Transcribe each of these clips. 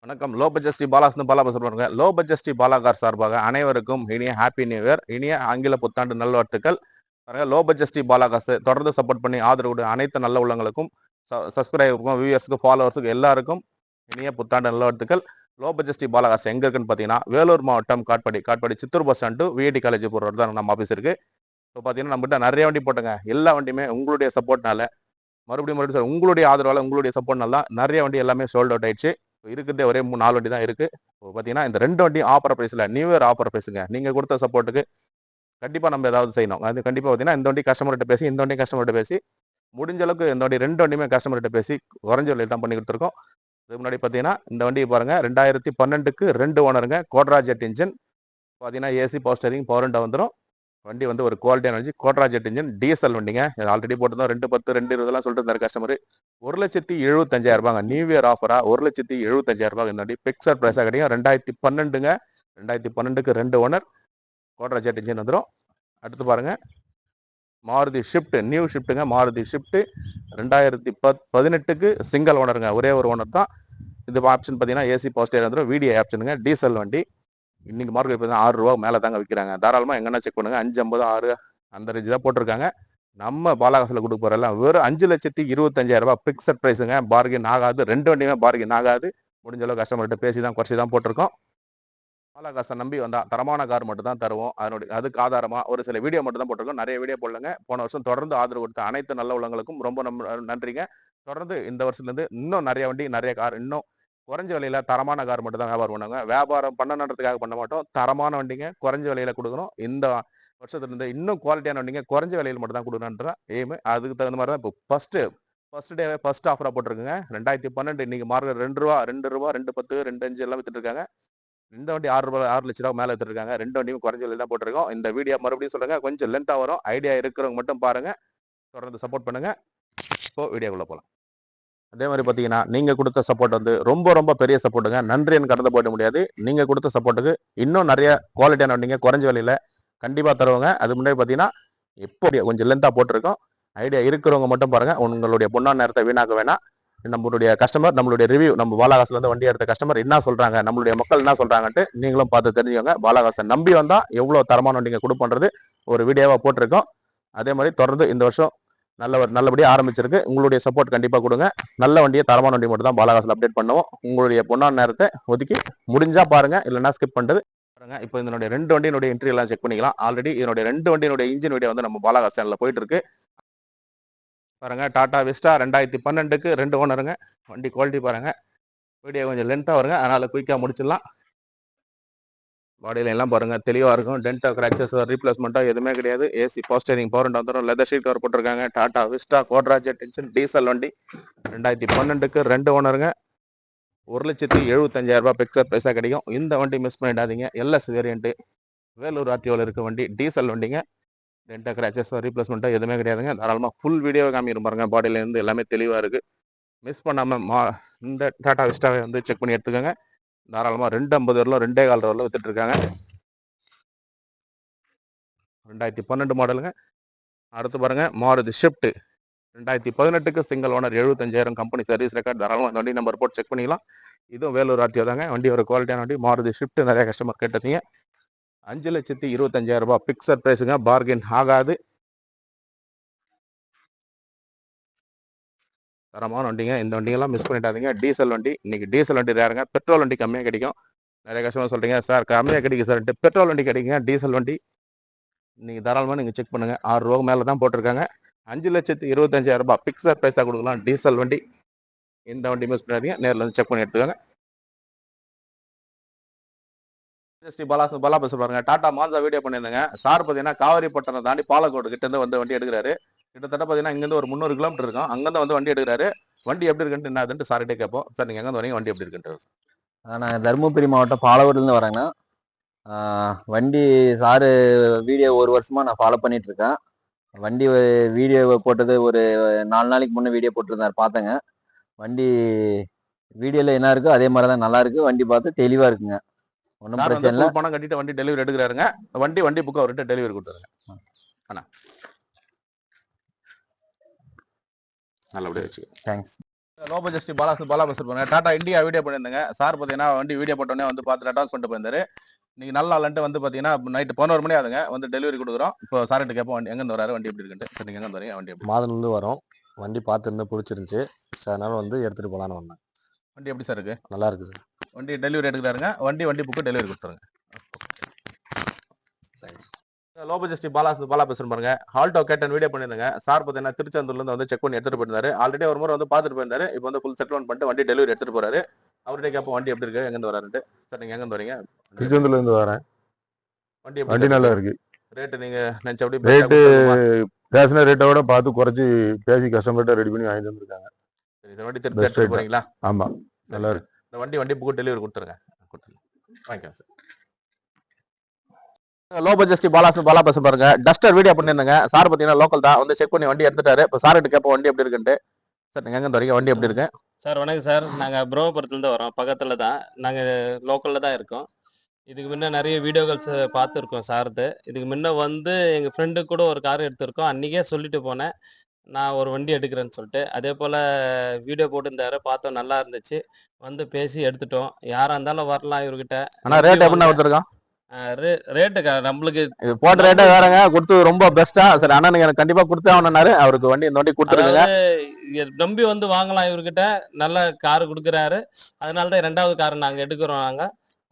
வணக்கம். Low budget Sri Balas Bala பேசுறேங்க. Low budget Sri Bala car சார்பாக அனைவருக்கும் இனிய ஹாப்பி நியூ இயர், இனிய ஆங்கில புத்தாண்டு நல்வாழ்த்துக்கள். லோ பட்ஜெட் ஸ்ரீ பாலா காசு தொடர்ந்து சப்போர்ட் பண்ணி ஆதரவு அனைத்து நல்ல உள்ளங்களுக்கும், சப்ஸ்கிரைபருக்கும், வியூவர்ஸுக்கும், ஃபாலோவர்ஸுக்கும் எல்லாருக்கும் இனிய புத்தாண்டு நல்வாழ்த்துக்கள். லோ பட்ஜெட் ஸ்ரீ பாலா காசு எங்க இருக்குன்னு பார்த்தீங்கன்னா, வேலூர் மாவட்டம் Katpadi Chittoor bus stand VIT college போகிற தான் நம்ம ஆஃபீஸ் இருக்கு. இப்போ பார்த்தீங்கன்னா நம்மகிட்ட நிறைய வண்டி போட்டுங்க. எல்லா வண்டியுமே உங்களுடைய சப்போர்ட்னால மறுபடியும் உங்களுடைய ஆதரவால, உங்களுடைய சப்போர்ட்னால நிறைய வண்டி எல்லாமே சோல்ட் அவுட் ஆயிடுச்சு. இருக்கிறதே ஒரே 4 வண்டி தான் இருக்கு. இப்போ பார்த்தீங்கன்னா இந்த 2 வண்டியும் ஆஃபர் பிரைஸ்ல, நியூ இயர் ஆஃபர் பிரைஸுங்க. நீங்க கொடுத்த சப்போர்ட்டுக்கு கண்டிப்பா நம்ம ஏதாவது செய்யணும். அது கண்டிப்பா பார்த்தீங்கன்னா இந்த வண்டி கஸ்டமர்கிட்ட பேசி, இந்த வண்டி கஸ்டமர்கிட்ட பேசி, முடிஞ்ச அளவுக்கு இந்த வண்டி 2 வண்டியுமே கஸ்டமர்கிட்ட பேசி குறைஞ்ச விலையில் தான் பண்ணி கொடுத்துருக்கோம். இதுக்கு முன்னாடி பார்த்தீங்கன்னா இந்த வண்டியை பாருங்க, 2012க்கு 2 ஓனருங்க, கோட்ரா ஜெட் இன்ஜின். பார்த்தீங்கன்னா AC, power steering, power window வந்துடும். வண்டி வந்து ஒரு குவாலிட்டியான வண்டி, கோட்ரா ஜெட் இன்ஜின் டீசல் வண்டிங்க. ஆல்ரெடி போட்டுதான் 210, 220 சொல்லிட்டு இருந்தாரு கஸ்டமர். 1,75,000 நியூ இயர் ஆஃபரா 1,75,000 இந்த வண்டி பிக்சர் பிரைஸா கிடைக்கும். 2012ங்க, 2012க்கு 2 ஓனர், கோட்ரா ஜெட் இன்ஜின் வந்துடும். அடுத்து பாருங்க மாருதி ஷிஃப்ட், நியூ ஷிஃப்ட்டுங்க, மாருதி ஷிஃப்ட் 2018க்கு சிங்கிள் ஓனருங்க, ஒரே ஒரு ஓனர் தான். இது ஆப்ஷன் பார்த்தீங்கன்னா ஏசி, பவர் ஸ்டீரிங் வந்துடும். வீடியோ ஆப்ஷனுங்க, டீசல் வண்டி. இன்னைக்கு மார்க்கெட் பார்த்தீங்கன்னா 6 ரூபா மேலே தாங்க விற்கிறாங்க. தாராளமாக எங்கன்னா செக் பண்ணுங்க. 550, 6 அந்த ரேஞ்சு தான் போட்டிருக்காங்க. நம்ம பாலாகாசில் கொடுக்க போறலாம் வெறும் 5,25,000 பிக்சட் பிரைஸுங்க. பார்கின் ஆகாது, 2 வண்டியுமே பார்கின் ஆகாது. முடிஞ்ச அளவு கஸ்டமர்கிட்ட பேசி தான் குறைச்சி தான் போட்டிருக்கோம். பாலாகாசை நம்பி வந்தா தரமான கார் மட்டும் தான் தருவோம். அதுக்கு ஆதாரமா ஒரு சில வீடியோ மட்டும் தான் போட்டிருக்கோம். நிறைய வீடியோ போடலங்க. போன வருஷம் தொடர்ந்து ஆதரவு கொடுத்த அனைத்து நல்ல உள்ளங்களுக்கும் ரொம்ப நன்றிங்க. தொடர்ந்து இந்த வருஷத்துலேருந்து இன்னும் நிறைய வண்டி, நிறைய கார், இன்னும் குறைஞ்ச விலையில தரமான கார் மட்டும் தான் வியாபாரம் பண்ணுவாங்க. வியாபாரம் பண்ணணுன்றதுக்காக பண்ண மாட்டோம். தரமான வண்டிங்க குறைஞ்ச விலையில கொடுக்கணும். இந்த வருஷத்துல இருந்து இன்னும் குவாலிட்டியான வண்டிங்க குறைஞ்ச விலையில மட்டும் தான் கொடுக்கணுன்ற எய்ம். அதுக்கு தகுந்த மாதிரி தான் இப்போ ஃபர்ஸ்ட் டேவே ஃபர்ஸ்ட் ஆஃபரா போட்டிருக்குங்க. 2012 இன்னைக்கு மார்க்கெட் 2 ரூபா, 210, 2.5 எல்லாம் வித்துட்டு இருக்காங்க. இந்த வண்டி 6 ரூபாய், 6 லட்ச ரூபா மேல வித்துட்டு இருக்காங்க. 2 வண்டியும் குறைஞ்ச விலையில தான் போட்டிருக்கோம். இந்த வீடியோ மறுபடியும் சொல்லுங்க, கொஞ்சம் லென்த்தா வரும். ஐடியா இருக்கிறவங்க மட்டும் பாருங்க, தொடர்ந்து சப்போர்ட் பண்ணுங்க. இப்போ வீடியோக்குள்ள போலாம். அதே மாதிரி பார்த்தீங்கன்னா நீங்க கொடுத்த சப்போர்ட் வந்து ரொம்ப பெரிய சப்போர்ட்டுங்க. நன்றின்னு கடந்து போயிட முடியாது. நீங்க கொடுத்த சப்போர்ட்டுக்கு இன்னும் நிறைய குவாலிட்டியான வண்டிங்க குறைஞ்ச விலையில கண்டிப்பா தருவாங்க. அது முன்னாடி பார்த்தீங்கன்னா இப்போ கொஞ்சம் லென்த்தா போட்டிருக்கோம். ஐடியா இருக்கிறவங்க மட்டும் பாருங்க. உங்களுடைய பொண்ணான நேரத்தை வீணாக்க வேணாம். நம்மளுடைய கஸ்டமர், நம்மளுடைய ரிவ்யூ, நம்ம பாலாகாசுல இருந்து வண்டி எடுத்த கஸ்டமர் என்ன சொல்றாங்க, நம்மளுடைய மக்கள் என்ன சொல்றாங்கன்ட்டு நீங்களும் பார்த்து தெரிஞ்சுக்கோங்க. பாலாகாசை நம்பி வந்தா எவ்வளவு தரமான வண்டிங்க கொடுப்போன்றது ஒரு வீடியோவா போட்டிருக்கோம். அதே மாதிரி தொடர்ந்து இந்த வருஷம் நல்லபடியாக ஆரம்பிச்சிருக்கு. உங்களுடைய சப்போர்ட் கண்டிப்பாக கொடுங்க. நல்ல வண்டியை, தரமான வண்டி மட்டும் தான் பாலாகாசில் அப்டேட் பண்ணுவோம். உங்களுடைய பொன்னான நேரத்தை ஒதுக்கி முடிஞ்சா பாருங்க, இல்லைன்னா ஸ்கிப் பண்ணுறது பாருங்க. இப்போ இதனுடைய 2 வண்டியினுடைய என்ட்ரி எல்லாம் செக் பண்ணிக்கலாம். ஆல்ரெடி இதனுடைய 2 வண்டியினுடைய இன்ஜின் வீடியோ வந்து நம்ம பாலாகாஸ் சேனல்ல போயிட்டு இருக்கு பாருங்க. டாடா விஸ்டா 2012க்கு 2 ஓனருங்க. வண்டி குவாலிட்டி பாருங்க. வீடியோ கொஞ்சம் லென்த்தாக வருங்க, அதனால குயிக்காக முடிச்சிடலாம். பாடியில எல்லாம் பாருங்க தெளிவா இருக்கும். டென்டோ, கிராச்சஸ், ரீப்ளேஸ்மெண்ட்டோ எதுவுமே கிடையாது. AC, power steering, power window வந்துடும். லெதர் ஷீட் கவர் போட்டிருக்காங்க. Tata Vista Quadrajet engine diesel வண்டி 2012க்கு 2 ஓனருங்க. 1,75,000 பிக்சர் பிரைஸா கிடைக்கும். இந்த வண்டி மிஸ் பண்ணிடாதீங்க. எல்எஸ் வேரியன்ட், வேலூர் ஆர்டிஓல இருக்க வண்டி, டீசல் வண்டிங்க. டென்டோ, கிராச்சஸ், ரீப்ளேஸ்மெண்ட்டோ எதுவுமே கிடையாதுங்க. தாராளமாக ஃபுல் வீடியோ காமிக்கிறோம் பாருங்க. பாடியில இருந்து எல்லாமே தெளிவா இருக்கு. மிஸ் பண்ணாம இந்த டாடா விஸ்டாவை வந்து செக் பண்ணி எடுத்துக்கோங்க. தாராளமாக 250 வரலாம், 2.25 வரலாம் வித்துட்டு இருக்காங்க. 2012 மாடலுங்க. அடுத்து பாருங்க மாருதி ஷிஃப்ட் 2018க்கு single owner, 75,000 company service record. தாராளமாக வண்டி நம்பர் போட்டு செக் பண்ணிக்கலாம். இதுவும் வேலூர் ஆர்டிஓ தாங்க. வண்டி ஒரு குவாலிட்டியான வண்டி. மாருதி ஷிஃப்ட் நிறைய கஸ்டமர் கேட்டதீங்க. 5,25,000 பிக்சர் பிரைஸுங்க. பார்கெயின் ஆகாது. தரமான வண்டிங்க. இந்த வண்டியெல்லாம் மிஸ் பண்ணிட்டாதீங்க. டீசல் வண்டி. இன்னைக்கு டீசல் வண்டி ரேருங்க. பெட்ரோல் வண்டி கம்மியாக கிடைக்கும். நிறைய கஸ்டமர் சொல்றீங்க சார் கம்மியாக கிடைக்கும் சார். பெட்ரோல் வண்டி கிடைக்குங்க. டீசல் வண்டி நீங்க தாராளமாக நீங்க செக் பண்ணுங்க. 6 ரூபா மேலே தான் போட்டிருக்காங்க. 5,25,000 பிக்சர் பிரைஸா கொடுக்கலாம். டீசல் வண்டி. இந்த வண்டி மிஸ் பண்ணாதீங்க. நேரில் வந்து செக் பண்ணி எடுத்துக்கோங்க. ஸ்ரீ பாலா பேச பாருங்க. டாடா மான்சா வீடியோ பண்ணியிருந்தாங்க. சார் பார்த்தீங்கன்னா காவிரிப்பட்டினம் தாண்டி பாலக்கோடு கிட்ட இருந்து வந்து வண்டி எடுக்கிறாரு. கிட்டத்தட்ட பார்த்தீங்கன்னா இங்கேருந்து ஒரு 300 கிலோமீட்டர் இருக்கும். அங்கேருந்து வந்து வண்டி எடுக்கிறாரு. வண்டி எப்படி இருக்குன்ட்டு என்னதுன்ட்டு சார்கிட்டே கேட்போம். சார் நீங்கள் எங்கே வரீங்க, வண்டி எப்படி இருக்குன்றது? நான் தருமபுரி மாவட்டம் பாலவூர்லேருந்து வரேங்கண்ணா. வண்டி சாரு வீடியோ 1 வருஷமா நான் ஃபாலோ பண்ணிட்டு இருக்கேன். வண்டி வீடியோ போட்டது ஒரு 4 நாளைக்கு முன்னே வீடியோ போட்டிருந்தாரு, பார்த்தேங்க. வண்டி வீடியோவில் என்ன இருக்கோ அதே மாதிரி தான் நல்லா இருக்கு. வண்டி பார்த்து தெளிவாக இருக்குங்க. ஒன்றும் பிரச்சனை இல்லை. பணம் கட்டிட்டு வண்டி டெலிவரி எடுக்கிறாருங்க. வண்டி புக் அவர்கிட்ட டெலிவரி கொடுத்துருங்க. அண்ணா நல்லபடியாக வச்சு. தேங்க்ஸ். லோ பட்ஜெட் பாலா பேசுறேன் பாருங்க. டாடா இந்தியா வீடியோ பண்ணியிருந்தேங்க. சார் பார்த்தீங்கன்னா வண்டி வீடியோ போட்டோன்னே வந்து பார்த்துட்டு அட்வான்ஸ் பண்ணிட்டு போயிருந்தாரு. இன்னைக்கு நல்ல நாள்ன்ட்டு வந்து பார்த்தீங்கன்னா நைட்டு 11 மணி ஆகுதுங்க. வந்து டெலிவரி கொடுக்குறோம். இப்போ சார்கிட்ட கேட்போம் வண்டி எங்கேருந்து வராரு, வண்டி எப்படி இருக்குன்ட்டு. சார் நீங்கள் எங்கேருந்து வரீங்க, வண்டி எப்படி மாதன்லேருந்து வரோம். வண்டி பார்த்துருந்தேன், பிடிச்சிருந்துச்சி. ஸோ அதனால் வந்து எடுத்துகிட்டு போகலான்னு வந்தேன். வண்டி எப்படி சார் இருக்கு? நல்லா இருக்குது. வண்டி டெலிவரி எடுக்கிறாருங்க. வண்டி புக்கு டெலிவரி கொடுத்துருங்க. லோ பட்ஜெட் பாலா பேசுறேன் பாருங்க. ஆல்டோ கேட்டன் வீடியோ பண்ணியிருந்தாங்க. சார் பார்த்தீங்கன்னா திருச்செந்தூர்லேருந்து வந்து செக் பண்ணி எடுத்துட்டு போயிருந்தாரு. ஆல்ரெடி ஒரு முறை வந்து பார்த்துட்டு போயிருந்தாரு. இப்போ வந்து ஃபுல் செட்டில்மெண்ட் பண்ணிட்டு வண்டி டெலிவரி எடுத்துட்டு போறாரு. அவர்கிட்ட கேட்போம் வண்டி எப்படி இருக்கு, எங்கேருந்து வராருன்ட்டு. சார் நீங்கள் எங்கேருந்து வரீங்க? திருச்செந்தூர்லேருந்து வரேன். வண்டி வண்டி நல்லா இருக்கு. ரேட்டு நீங்கள் நினச்சபடி ரேட்டு பேசின ரேட்டை விட பார்த்து குறைச்சி பேசி கஸ்டமர்கிட்ட ரெடி பண்ணி வாங்கிட்டு வந்துருக்காங்க. சரி, இந்த வண்டி திருப்பி எடுத்துட்டு போறீங்களா? ஆமாம், நல்லா இருக்கு. இந்த வண்டி புக்கு டெலிவரி கொடுத்துருங்க. வாங்கிக்கலாம் சார். லோ பட்ஜெட் பாலா பேச பாருங்க. டஸ்டர் வீடியோ பண்ணியிருந்தாங்க. சார் பார்த்தீங்கன்னா லோக்கல் தான் வந்து செக் பண்ணி வண்டி எடுத்துட்டாரு. இப்போ சார்கிட்ட கேட்போம் வண்டி எப்படி இருக்குன்ட்டு. சார் நீங்கள் எங்கே வரீங்க, வண்டி எப்படி இருக்கு? சார் வணக்கம் சார். நாங்கள் புரோபுரத்துலேருந்து வரோம். பக்கத்தில் தான். நாங்கள் லோக்கலில் தான் இருக்கோம். இதுக்கு முன்ன நிறைய வீடியோகள்ஸ் பார்த்துருக்கோம் சார்து. இதுக்கு முன்ன வந்து எங்கள் ஃப்ரெண்டுக்கு கூட ஒரு கார் எடுத்திருக்கோம். அன்றைக்கே சொல்லிட்டு போனேன், நான் ஒரு வண்டி எடுக்கிறேன்னு சொல்லிட்டு. அதே போல் வீடியோ போட்டிருந்தாரு, பார்த்தோம், நல்லா இருந்துச்சு. வந்து பேசி எடுத்துட்டோம். யாராக இருந்தாலும் வரலாம் இவர்கிட்ட. ஆனால் ரேட் எப்படின்னா கொடுத்துருக்கோம்? ரேட்டுக்கா நம்மளுக்கு இது போட்ட ரேட்டே வேறங்க, கொடுத்து ரொம்ப பெஸ்ட்டா. சரி அண்ணனுக்கு எனக்கு கண்டிப்பாக கொடுத்தே ஆகணும்னாரு. அவருக்கு வண்டி இந்த வண்டி கொடுத்துருங்க. நம்பி வந்து வாங்கலாம் இவர்கிட்ட. நல்ல கார் கொடுக்குறாரு. அதனால தான் 2வது கார் நாங்கள் எடுக்கிறோம்.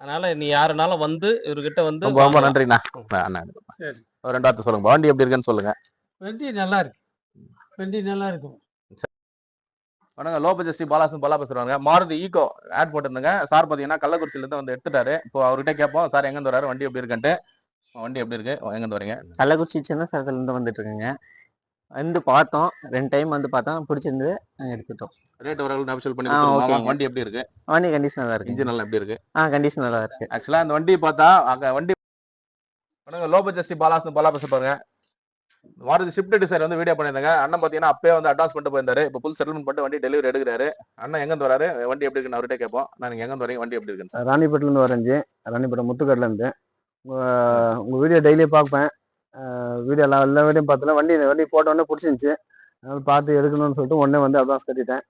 அதனால நீ யாருனாலும் வந்து இவர்கிட்ட வந்து ரொம்ப நன்றிண்ணா. அண்ணா 2 வார்த்தை சொல்லுங்க, வண்டி எப்படி இருக்குன்னு சொல்லுங்க. வண்டி நல்லா இருக்கு. வண்டி நல்லா இருக்கும். வணக்கம். லோ பட்ஜெட் பாலா பேசுறாங்க. மாருதி ஈகோ ஆட் போட்டிருந்தாங்க. சார் பார்த்தீங்கன்னா கள்ளக்குறிச்சியிலேருந்து வந்து எடுத்துட்டாரு. இப்போ அவர்கிட்ட கேட்போம் சார் எங்கேருந்து வராரு, வண்டி எப்படி இருக்குன்ட்டு. வண்டி எப்படி இருக்கு, எங்கேருந்து வரீங்க? கள்ளக்குறிச்சி சின்ன சேலத்துலேருந்து வந்துட்டு இருக்குங்க. வந்து பார்த்தோம், 2 டைம் வந்து பார்த்தோம், பிடிச்சிருந்து எடுத்துட்டோம். ரேட் ஒரு அபிஷியல் பண்ணி ஓகேங்க. கொடுத்துருவோம். வண்டி எப்படி இருக்கு? வண்டி கண்டிஷன் நல்லா இருக்கு. இன்ஜின் எல்லாம் எப்படி இருக்கு? கண்டிஷன் நல்லா இருக்கு. ஆக்சுவலா அந்த வண்டி பார்த்தா அங்க வண்டி லோ பட்ஜெட் பாலா பேச பாருங்க. மாருதி ஷிஃப்ட் டிசைர் வந்து வீடியோ பண்ணியிருந்தாங்க. அண்ணன் பார்த்தீங்கன்னா அப்பயே வந்து அட்வான்ஸ் பண்ணிட்டு போயிருந்தாரு. இப்போ ஃபுல் செட்டில்மெண்ட் பண்ணிட்டு வண்டி டெலிவரி எடுக்கிறாரு. அண்ணன் எங்கேருந்து வராரு, வண்டி எப்படி இருக்குன்னு அவர்கிட்ட கேட்போம். நீங்கள் எங்கேருந்து வரீங்க, வண்டி எப்படி இருக்குன்னு சார்? ராணிப்பேட்டிலேருந்து வரேன். ராணிப்பேட்டை முத்துக்கடலேருந்து. உங்கள் வீடியோ டெய்லி பார்ப்பேன். வீடியோ எல்லா வீடியோ பார்த்தல வண்டி போட்டோன்னே பிடிச்சிருந்துச்சி. அதனால் பார்த்து எடுக்கணும்னு சொல்லிட்டு உடனே வந்து அட்வான்ஸ் கட்டிட்டேன்.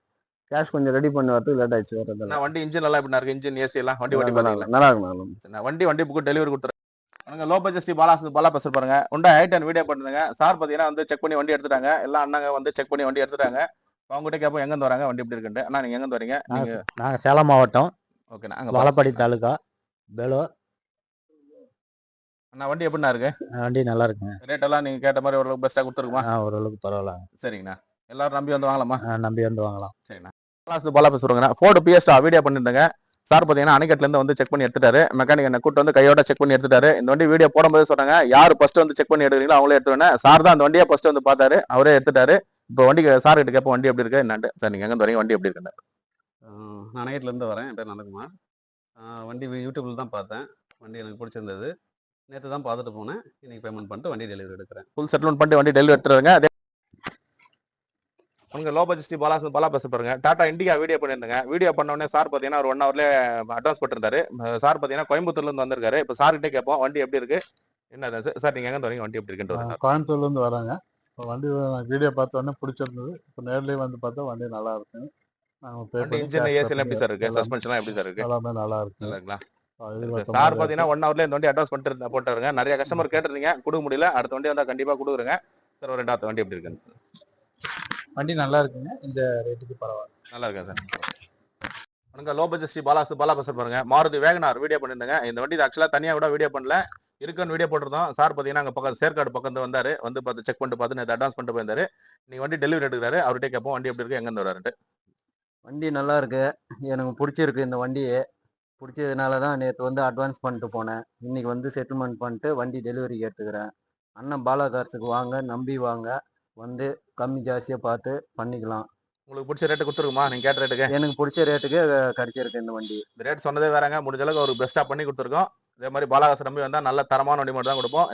கேஷ் கொஞ்சம் ரெடி பண்ணி வரதுக்கு லேட் ஆயிடுச்சு. வரது வண்டி இன்ஜின் எல்லாம் எப்படி இருக்கு, இன்ஜின் ஏசி எல்லாம் வண்டி பார்த்தீங்களா? நல்லா இருக்கும். வண்டி புக்கு டெலிவரி கொடுத்துருங்க. லோ பட்ஜெட் பாலா பேச பாருங்க. உண்டா ஐட்டன் வீடியோ பண்ணுங்க. சார் பார்த்தீங்கன்னா வந்து செக் பண்ணி வண்டி எடுத்துட்டாங்க. எல்லாம் அண்ணாங்க வந்து செக் பண்ணி வண்டி எடுத்துட்டாங்க. அவங்ககிட்ட கேட்போம் எங்கேருந்து வராங்க, வண்டி எப்படி இருக்குன்ட்டு. அண்ணா நீங்கள் எங்கேருந்து வரீங்க? நாங்கள் சேலம் மாவட்டம், ஓகேண்ணா. அங்கே வாழப்பாடி தாலுகா, வேலூர். அண்ணா வண்டி எப்படிண்ணா இருக்கு? வண்டி நல்லா இருக்குங்க. ரேட் எல்லாம் நீங்கள் கேட்ட மாதிரி ஓரளவுக்கு பெஸ்ட்டாக கொடுத்துருக்குமா? ஓரளவுக்கு பரவாயில்ல. சரிங்கண்ணா. எல்லாரும் நம்பி வந்து வாங்கலாமா? நம்பி வந்து வாங்கலாம். சரிண்ணா. பாலா பேசுறேங்கண்ணா. ஃபோர்டு பிஎஸ்டா வீடியோ பண்ணியிருந்தேங்க. சார் பார்த்தீங்கன்னா அணைக்கட்டிலேருந்து வந்து செக் பண்ணி எடுத்துட்டாரு. மெக்கானிக் என்ன கூட்டு வந்து கையோட செக் பண்ணி எடுத்துட்டாரு. இந்த வண்டி வீடியோ போடும்போது சொன்னாங்க, யார் ஃபர்ஸ்ட் வந்து செக் பண்ணி எடுக்கிறீங்களோ அவங்களே எடுத்துவேன். சார் தான் அந்த வண்டியை ஃபர்ஸ்ட் வந்து பார்த்தாரு, அவரே எடுத்துட்டாரு. இப்போ வண்டி சார் கிட்ட கேட்போம் வண்டி எப்படி இருக்கு என்னன்ட்டு. சார் நீங்கள் எங்கே வரீங்க, வண்டி எப்படி இருக்குன்னு? நான் அணையத்துலேருந்து வரேன். என் பேர் நந்தகுமார். வண்டி யூடியூப்பில் தான் பார்த்தேன். வண்டி எனக்கு பிடிச்சிருந்தது. நேற்று தான் பார்த்துட்டு போனேன். இன்னைக்கு பேமெண்ட் பண்ணிட்டு வண்டி டெலிவரி எடுக்கிறேன். ஃபுல் செட்டில்மெண்ட் பண்ணிட்டு வண்டி டெலிவரி எடுத்துருங்க. அதே உங்க லோ பட்ஜெட் பாலா பேச பாருங்க. டாடா இண்டிகா வீடியோ பண்ணியிருந்தாங்க. வீடியோ பண்ண உடனே சார் பார்த்தீங்கன்னா ஒரு 1 ஹவர்லேயே அட்வான்ஸ் போட்டிருந்தாரு. சார் பார்த்தீங்கன்னா கோயம்புத்தூர்லேருந்து வந்திருக்காரு. இப்போ சார்கிட்டே கேட்போம் வண்டி எப்படி இருக்கு என்ன. சார் நீங்கள் எங்கே வரீங்க, வண்டி எப்படி இருக்குன்னு? கோயம்புத்தூர்லேருந்து வராங்க. இப்போ வண்டி வீடியோ பார்த்த உடனே பிடிச்சிருந்தது. இப்போ நேர்லேயே வந்து பார்த்தா வண்டி நல்லா இருக்கு. வண்டி இன்ஜின் ஏசிலாம் எப்படி சார் இருக்கு, சஸ்பென்ஷன்லாம் எப்படி சார் இருக்கு? எல்லாமே நல்லா இருக்கு. இருக்குங்களா? சார் பார்த்தீங்கன்னா 1 ஹவர்லேயே இந்த வண்டி அட்வான்ஸ் பண்ணிட்டு போட்டாருங்க. நிறைய கஸ்டமர் கேட்டிருந்தீங்க, கொடுக்க முடியல. அடுத்த வண்டி வந்தால் கண்டிப்பாக கொடுக்குறேங்க. சார் ஒரு 2வது வண்டி எப்படி இருக்குன்னு? வண்டி நல்லா இருக்குங்க. இந்த ரேட்டுக்கு பரவாயில்ல. நல்லா இருக்கேன் சார். வணக்கம். லோ பட்ஜெட் பாலா பேச பாருங்க. மாருதி வேகனார் வீடியோ பண்ணியிருந்தாங்க. இந்த வண்டி ஆக்சுவலாக தனியாக கூட வீடியோ பண்ணல, இருக்குன்னு வீடியோ போட்டிருந்தோம். சார் பார்த்தீங்கன்னா அங்கே பக்கம் சேர்க்காடு பக்கம் வந்தாரு. வந்து பார்த்து செக் பண்ணிட்டு பார்த்து நேற்று அட்வான்ஸ் பண்ணிட்டு போயிருந்தாரு. நீங்கள் வண்டி டெலிவரி எடுக்கிறாரு. அவர்கிட்ட கேட்போம் வண்டி எப்படி இருக்கு, எங்கேருந்து வராருன்ட்டு. வண்டி நல்லா இருக்கு. எனக்கு பிடிச்சிருக்கு. இந்த வண்டியை பிடிச்சதுனால தான் நேற்று வந்து அட்வான்ஸ் பண்ணிட்டு போனேன். இன்னைக்கு வந்து செட்டில்மெண்ட் பண்ணிட்டு வண்டி டெலிவரிக்கு எடுத்துக்கிறேன். அண்ணன் பாலா கார்ஸுக்கு வாங்க, நம்பி வாங்க. வந்து கம்மி ஜாஸ்தியாக பார்த்து பண்ணிக்கலாம். உங்களுக்கு பிடிச்ச ரேட்டு கொடுத்துருக்குமா, நீங்கள் கேட்ட ரேட்டுக்கு? எனக்கு பிடிச்ச ரேட்டுக்கு கிடைச்சிருக்கு இந்த வண்டி. இந்த ரேட் சொன்னதே வேறங்க. முடிஞ்ச அளவுக்கு ஒரு பெஸ்ட்டாக பண்ணி கொடுத்துருக்கோம். இதே மாதிரி பாலாகாசு நம்பி வந்தால் நல்ல தரமான வண்டி மட்டும் தான் கொடுப்போம்.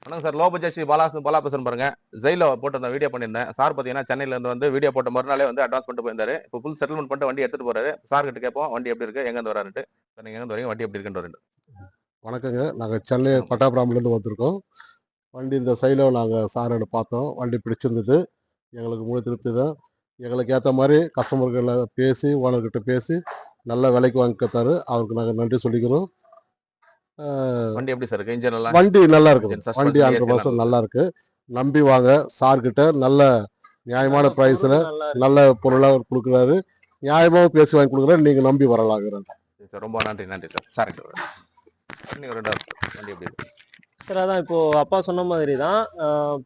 வணக்கம் சார். லோ பட்ஜெட் பாலா பேசுன்னு பாருங்க. ஜெயிலோ போட்டு வீடியோ பண்ணியிருந்தேன். சார் பார்த்தீங்கன்னா சென்னையிலேருந்து வந்து வீடியோ போட்ட மறுநாளே வந்து அட்வான்ஸ் பண்ணிட்டு போயிருந்தாரு. இப்போ ஃபுல் செட்டில்மெண்ட் பண்ணிட்டு வண்டி எடுத்துட்டு போறாரு. சார் கிட்ட கேட்போம் வண்டி எப்படி இருக்கு, எங்கேருந்து வராருன்ட்டு. சார் நீங்கள் எங்கே வரீங்க, வண்டி எப்படி இருக்குன்னு? வணக்கங்க. நாங்கள் சென்னை பட்டாபிராமிலேருந்து வந்திருக்கோம். வண்டி இந்த சைடில் நாங்கள் சாரோட பார்த்தோம். வண்டி பிடிச்சிருந்தது. எங்களுக்கு முழு திருப்தி தான். எங்களுக்கு ஏற்ற மாதிரி கஸ்டமர்களை பேசி ஓனர்கிட்ட பேசி நல்ல விலைக்கு வாங்கி கொடுத்தாரு. அவருக்கு நாங்கள் நன்றி சொல்லிக்கிறோம். வண்டி எப்படி சார் இருக்கு? இன்ஜின் எல்லாம் வண்டி நல்லா இருக்குது. engine, suspension, வண்டி AC 100% எல்லாம் நல்லா இருக்கு. நம்பி வாங்க. சார்கிட்ட நல்ல நியாயமான ப்ரைஸில் நல்ல பொருளாக கொடுக்குறாரு. நியாயமாகவும் பேசி வாங்கி கொடுக்குறாரு. நீங்கள் நம்பி வரலாங்கிறேன். சரி சார், ரொம்ப நன்றி நன்றி சார். சார் இன்னும் ரெண்டாவது வண்டி எப்படி இருக்கு? சார் அதான் இப்போ அப்பா சொன்ன மாதிரி தான்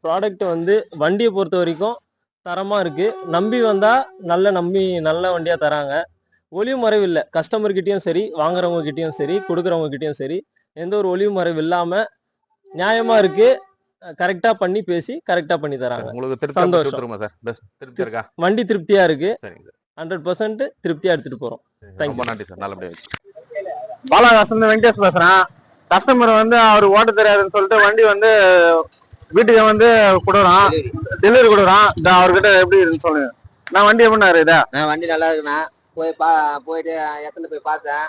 ப்ராடக்ட் வந்து வண்டியை பொறுத்த வரைக்கும் தரமாக இருக்குது. நம்பி வந்தால் நல்ல வண்டியாக தராங்க. ஒளிவு மறைவு இல்லை. கஸ்டமர்கிட்டயும் சரி, வாங்குறவங்க கிட்டயும் சரி, கொடுக்குறவங்க கிட்டயும் சரி, எந்த ஒரு ஒளிவு மறைவு இல்லாமல் நியாயமாக இருக்குது. கரெக்டாக பண்ணி பேசி கரெக்டாக பண்ணி தராங்க. உங்களுக்கு திருப்தி சந்தோஷம். கொடுத்துருமா சார்? பெஸ்ட் திருப்தி இருக்கா? வண்டி திருப்தியாக இருக்குது. சரிங்க சார். 100% திருப்தியாக எடுத்துகிட்டு போகிறோம். ரொம்ப நன்றி சார். நல்லபடியாக வச்சு. பாலாகாசன் வெங்கடேஷ் பேசுறேன். கஸ்டமர் வந்து அவர் ஓட்ட தெரியாதுன்னு சொல்லிட்டு வண்டி வந்து வீட்டுக்கு வந்து கொடுக்குறான், டெலிவரி கொடுக்குறான். அவர்கிட்ட எப்படி இருக்குன்னு சொல்லுங்க. நான் வண்டி எப்படின்னாரு இதை நான் வண்டி நல்லா இருக்குண்ணா. போயிட்டு இடத்துல போய் பார்த்தேன்.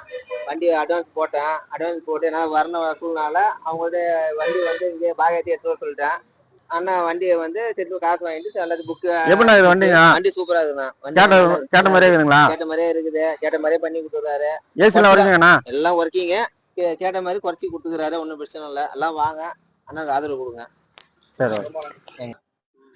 வண்டி அட்வான்ஸ் போட்டு நான் வரணும் சூழ்நால அவங்கள்ட்ட வண்டி வந்து இங்கே பாகத்தை எடுத்து வர சொல்லிட்டேன். அண்ணா வண்டியை வந்து திருப்பி காசு வாங்கிட்டு எல்லாத்தையும் புக்கு எப்படின்னா இது வண்டிங்க வண்டி சூப்பரா இருக்குண்ணா. கேட்ட மாதிரியே இருக்குதுங்களா? கேட்ட மாதிரியே இருக்குது. கேட்ட மாதிரியே பண்ணி கொடுத்துருக்காரு. ஏசிலாம் வருதுங்கண்ணா? எல்லாம் ஒர்க்கிங்க. கேட்ட மாதிரி குறைச்சி கொடுத்துக்கிறாரு. ஒன்றும் பிரச்சனை இல்லை. எல்லாம் வாங்க, அண்ணாக்கு ஆதரவு கொடுங்க. சரி.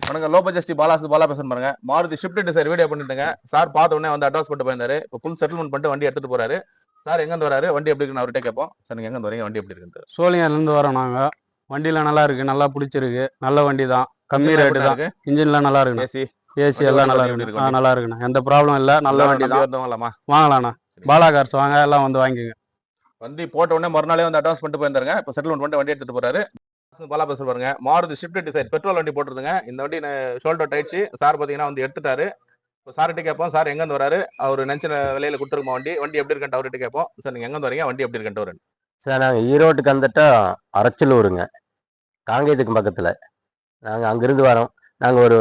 வணக்கம், லோ பட்ஜெட் பாலா பேசுறேன் பாருங்க. மாருதி ஷிஃப்ட் டிசைர் வீடியோ பண்ணிட்டுங்க. சார் பார்த்த உடனே வந்து அட்வான்ஸ் போட்டு போயிருந்தாரு. இப்போ ஃபுல் செட்டில்மெண்ட் பண்ணிட்டு வண்டி எடுத்துட்டு போறாரு. சார் எங்க இருந்து வராரு, வண்டி எப்படி இருக்குன்னு அவர்கிட்ட கேட்போம். சார் நீங்க எங்க இருந்து வரீங்க, வண்டி எப்படி இருக்கு? சோழிங்கர்லேருந்து வரோம் நாங்கள். வண்டிலாம் நல்லா இருக்கு, நல்லா பிடிச்சிருக்கு. நல்ல வண்டி தான், கம்மி ரேட்டு தான். இன்ஜின்லாம் நல்லா இருக்குண்ணா. ஏசி எல்லாம் நல்லா இருக்குண்ணா. நல்லா இருக்குண்ணா, எந்த ப்ராப்ளம் இல்லை. நல்ல வண்டி தான். வாங்கலாம்ண்ணா. பாலா கார்ஸ் வாங்க, எல்லாம் வந்து வாங்கிக்கோங்க. வண்டி போட்ட உடனே மறுநாளே வந்து அட்வான்ஸ் பண்ணிட்டு போயிருந்தாருங்க. இப்போ செட்டில்மெண்ட் பண்ணிட்டு வண்டி எடுத்துட்டு போறாரு. பாலா பேசுற பாருங்க. மாருதி ஷிஃப்ட் டிசைர் பெட்ரோல் வண்டி போட்டுருதுங்க. இந்த வண்டி ஷோல்டர் டைட்ஸ். சார் பாத்தீங்கன்னா வந்து எடுத்துட்டாரு. இப்போ சார்கிட்ட கேட்போம், சார் எங்க இருந்து வராரு, அவர் நினைச்ச விலையில கொடுத்துருக்கோம். வண்டி எப்படி இருக்குன்னு அவர்கிட்ட கேட்போம். சார் நீங்க எங்க இருந்து வரீங்க, வண்டி எப்படி இருக்குன்னு வரேன். சார் நாங்கள் ஈரோட்டுக்கு வந்துட்டா அரச்சலூருங்க, காங்கேயத்துக்கு பக்கத்தில். நாங்கள் அங்கேருந்து வரோம். நாங்கள் ஒரு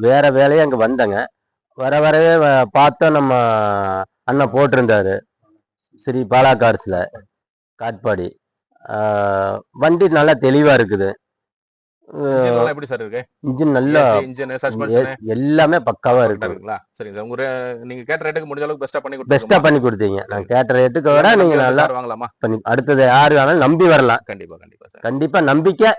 வேற வேலையை அங்கே வந்தோங்க. வரவே பார்த்தோம், நம்ம அண்ணன் போட்டிருந்தாரு ஸ்ரீ பாலா கார்ஸில் காட்பாடி. வண்டி நல்லா தெளிவாக இருக்குது. எப்படி சார் இருக்கு? இன்ஜின் நல்லா எல்லாமே பக்காவா இருக்குங்களா? சரிங்க. உங்க நீங்க கேட்ட ரேட்டுக்கு முடிஞ்ச அளவுக்கு பெஸ்டா பண்ணி கொடுத்தீங்க. நாங்க கேட்ட ரேட்டுக்கு விட நீங்க நல்லா வாங்கலாமா? அடுத்தது யாரு வேணாலும் நம்பி வரலாம். கண்டிப்பா நம்பிக்கை.